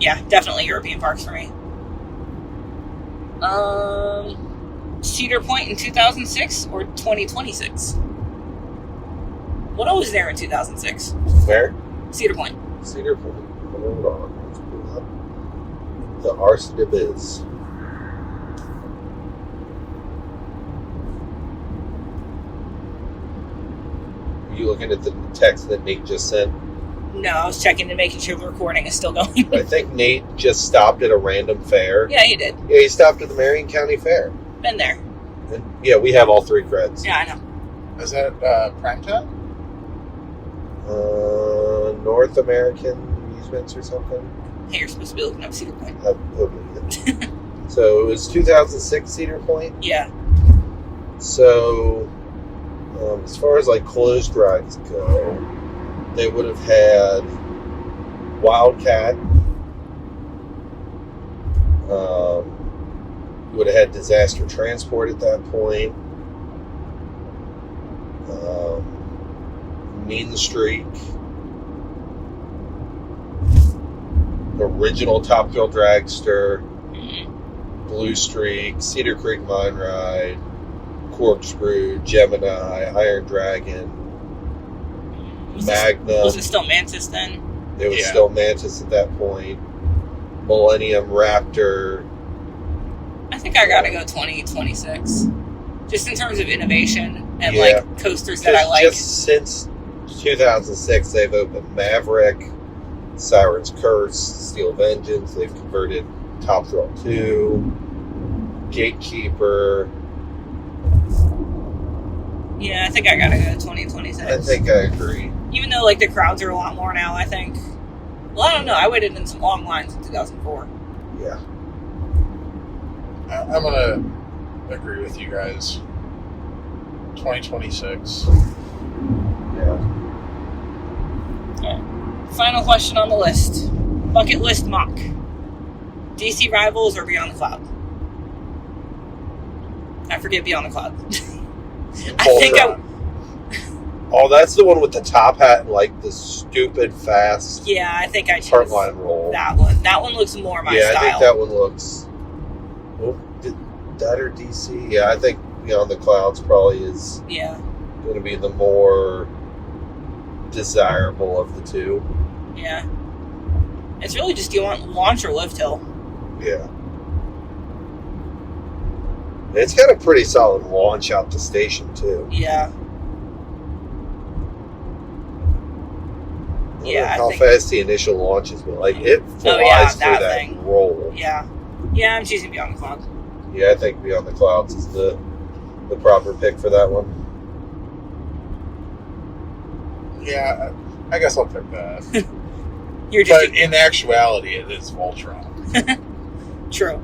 Yeah, definitely European parks for me. Cedar Point in 2006 or 2026? What all was there in 2006? Where? Cedar Point. Cedar Point. Hold on. Let's pull up the Arse de Biz. Are you looking at the text that Nate just sent? No, I was checking and making sure the recording is still going. I think Nate just stopped at a random fair. Yeah, he did. Yeah, he stopped at the Marion County Fair. Been there. And yeah, we have all 3 creds. Yeah, I know. Is that primetime? North American Amusements or something. Hey, you're supposed to be looking up Cedar Point. So it was 2006 Cedar Point. Yeah. So as far as like closed rides go, they would have had Wildcat. Would have had disaster transport at that point. Mean Streak. Original Top Thrill Dragster. Blue Streak. Cedar Creek Mine Ride. Corkscrew. Gemini. Iron Dragon. Magnum. Was it still Mantis then? It was still Mantis at that point. Millennium Raptor. I think I gotta go 2026. Just in terms of innovation and like coasters that I like. Just since 2006, they've opened Maverick, Siren's Curse, Steel Vengeance. They've converted Top Thrill 2, Gatekeeper. Yeah, I think I gotta go 2026. I think I agree. Even though like the crowds are a lot more now, I think. Well, I don't know. I waited in some long lines in 2004. Yeah. I'm going to agree with you guys. 2026. Yeah. Okay. Final question on the list. Bucket list mock. DC Rivals or Beyond the Cloud? I forget Beyond the Cloud. I think Oh, that's the one with the top hat and like the stupid fast. Yeah, I think I choose Heartline roll. that one. That one looks more my style. I think that one looks. Oh, that or DC? Yeah, I think Beyond the Clouds probably is going to be the more desirable of the two. Yeah. It's really just, do you want launch or lift hill? Yeah. It's got a pretty solid launch out the station, too. Yeah. I don't know how fast the initial launch is, but like it flies through that thing. roll. Yeah. Yeah, I'm choosing Beyond the Clouds. Yeah, I think Beyond the Clouds is the proper pick for that one. Yeah, I guess I'll pick that. But in actuality, it is Voltron. True.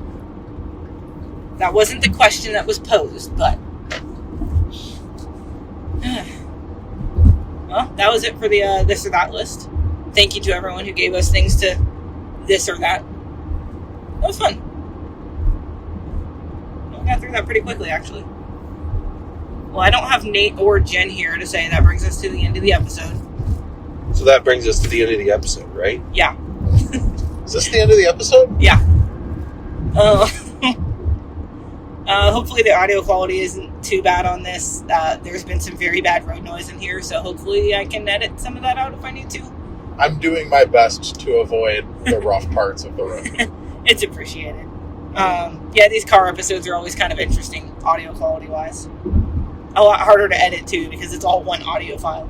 That wasn't the question that was posed, but... Well, that was it for the this or that list. Thank you to everyone who gave us things to this or that. That was fun. I got through that pretty quickly, actually. Well, I don't have Nate or Jen here to say that brings us to the end of the episode. So that brings us to the end of the episode, right? Yeah. Is this the end of the episode? Yeah. Hopefully the audio quality isn't too bad on this. There's been some very bad road noise in here, so hopefully I can edit some of that out if I need to. I'm doing my best to avoid the rough parts of the road. It's appreciated. These car episodes are always kind of interesting, audio quality-wise. A lot harder to edit, too, because it's all one audio file.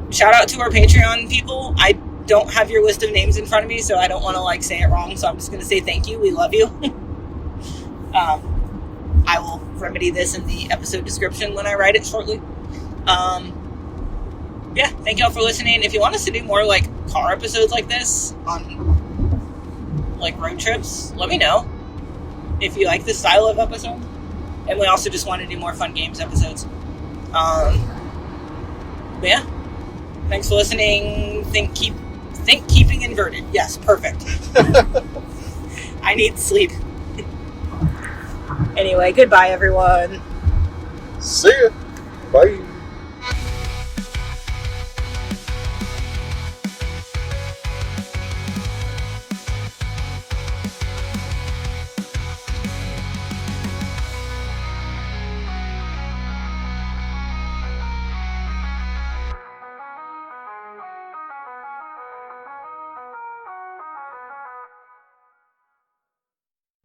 Shout out to our Patreon people. I don't have your list of names in front of me, so I don't want to say it wrong, so I'm just going to say thank you. We love you. I will remedy this in the episode description when I write it shortly. Thank y'all for listening. If you want us to do more car episodes like this on road trips, let me know if you like this style of episode. And we also just want to do more fun games episodes. Thanks for listening. Think keeping inverted. Yes, perfect. I need sleep. Anyway, goodbye, everyone. See ya. Bye.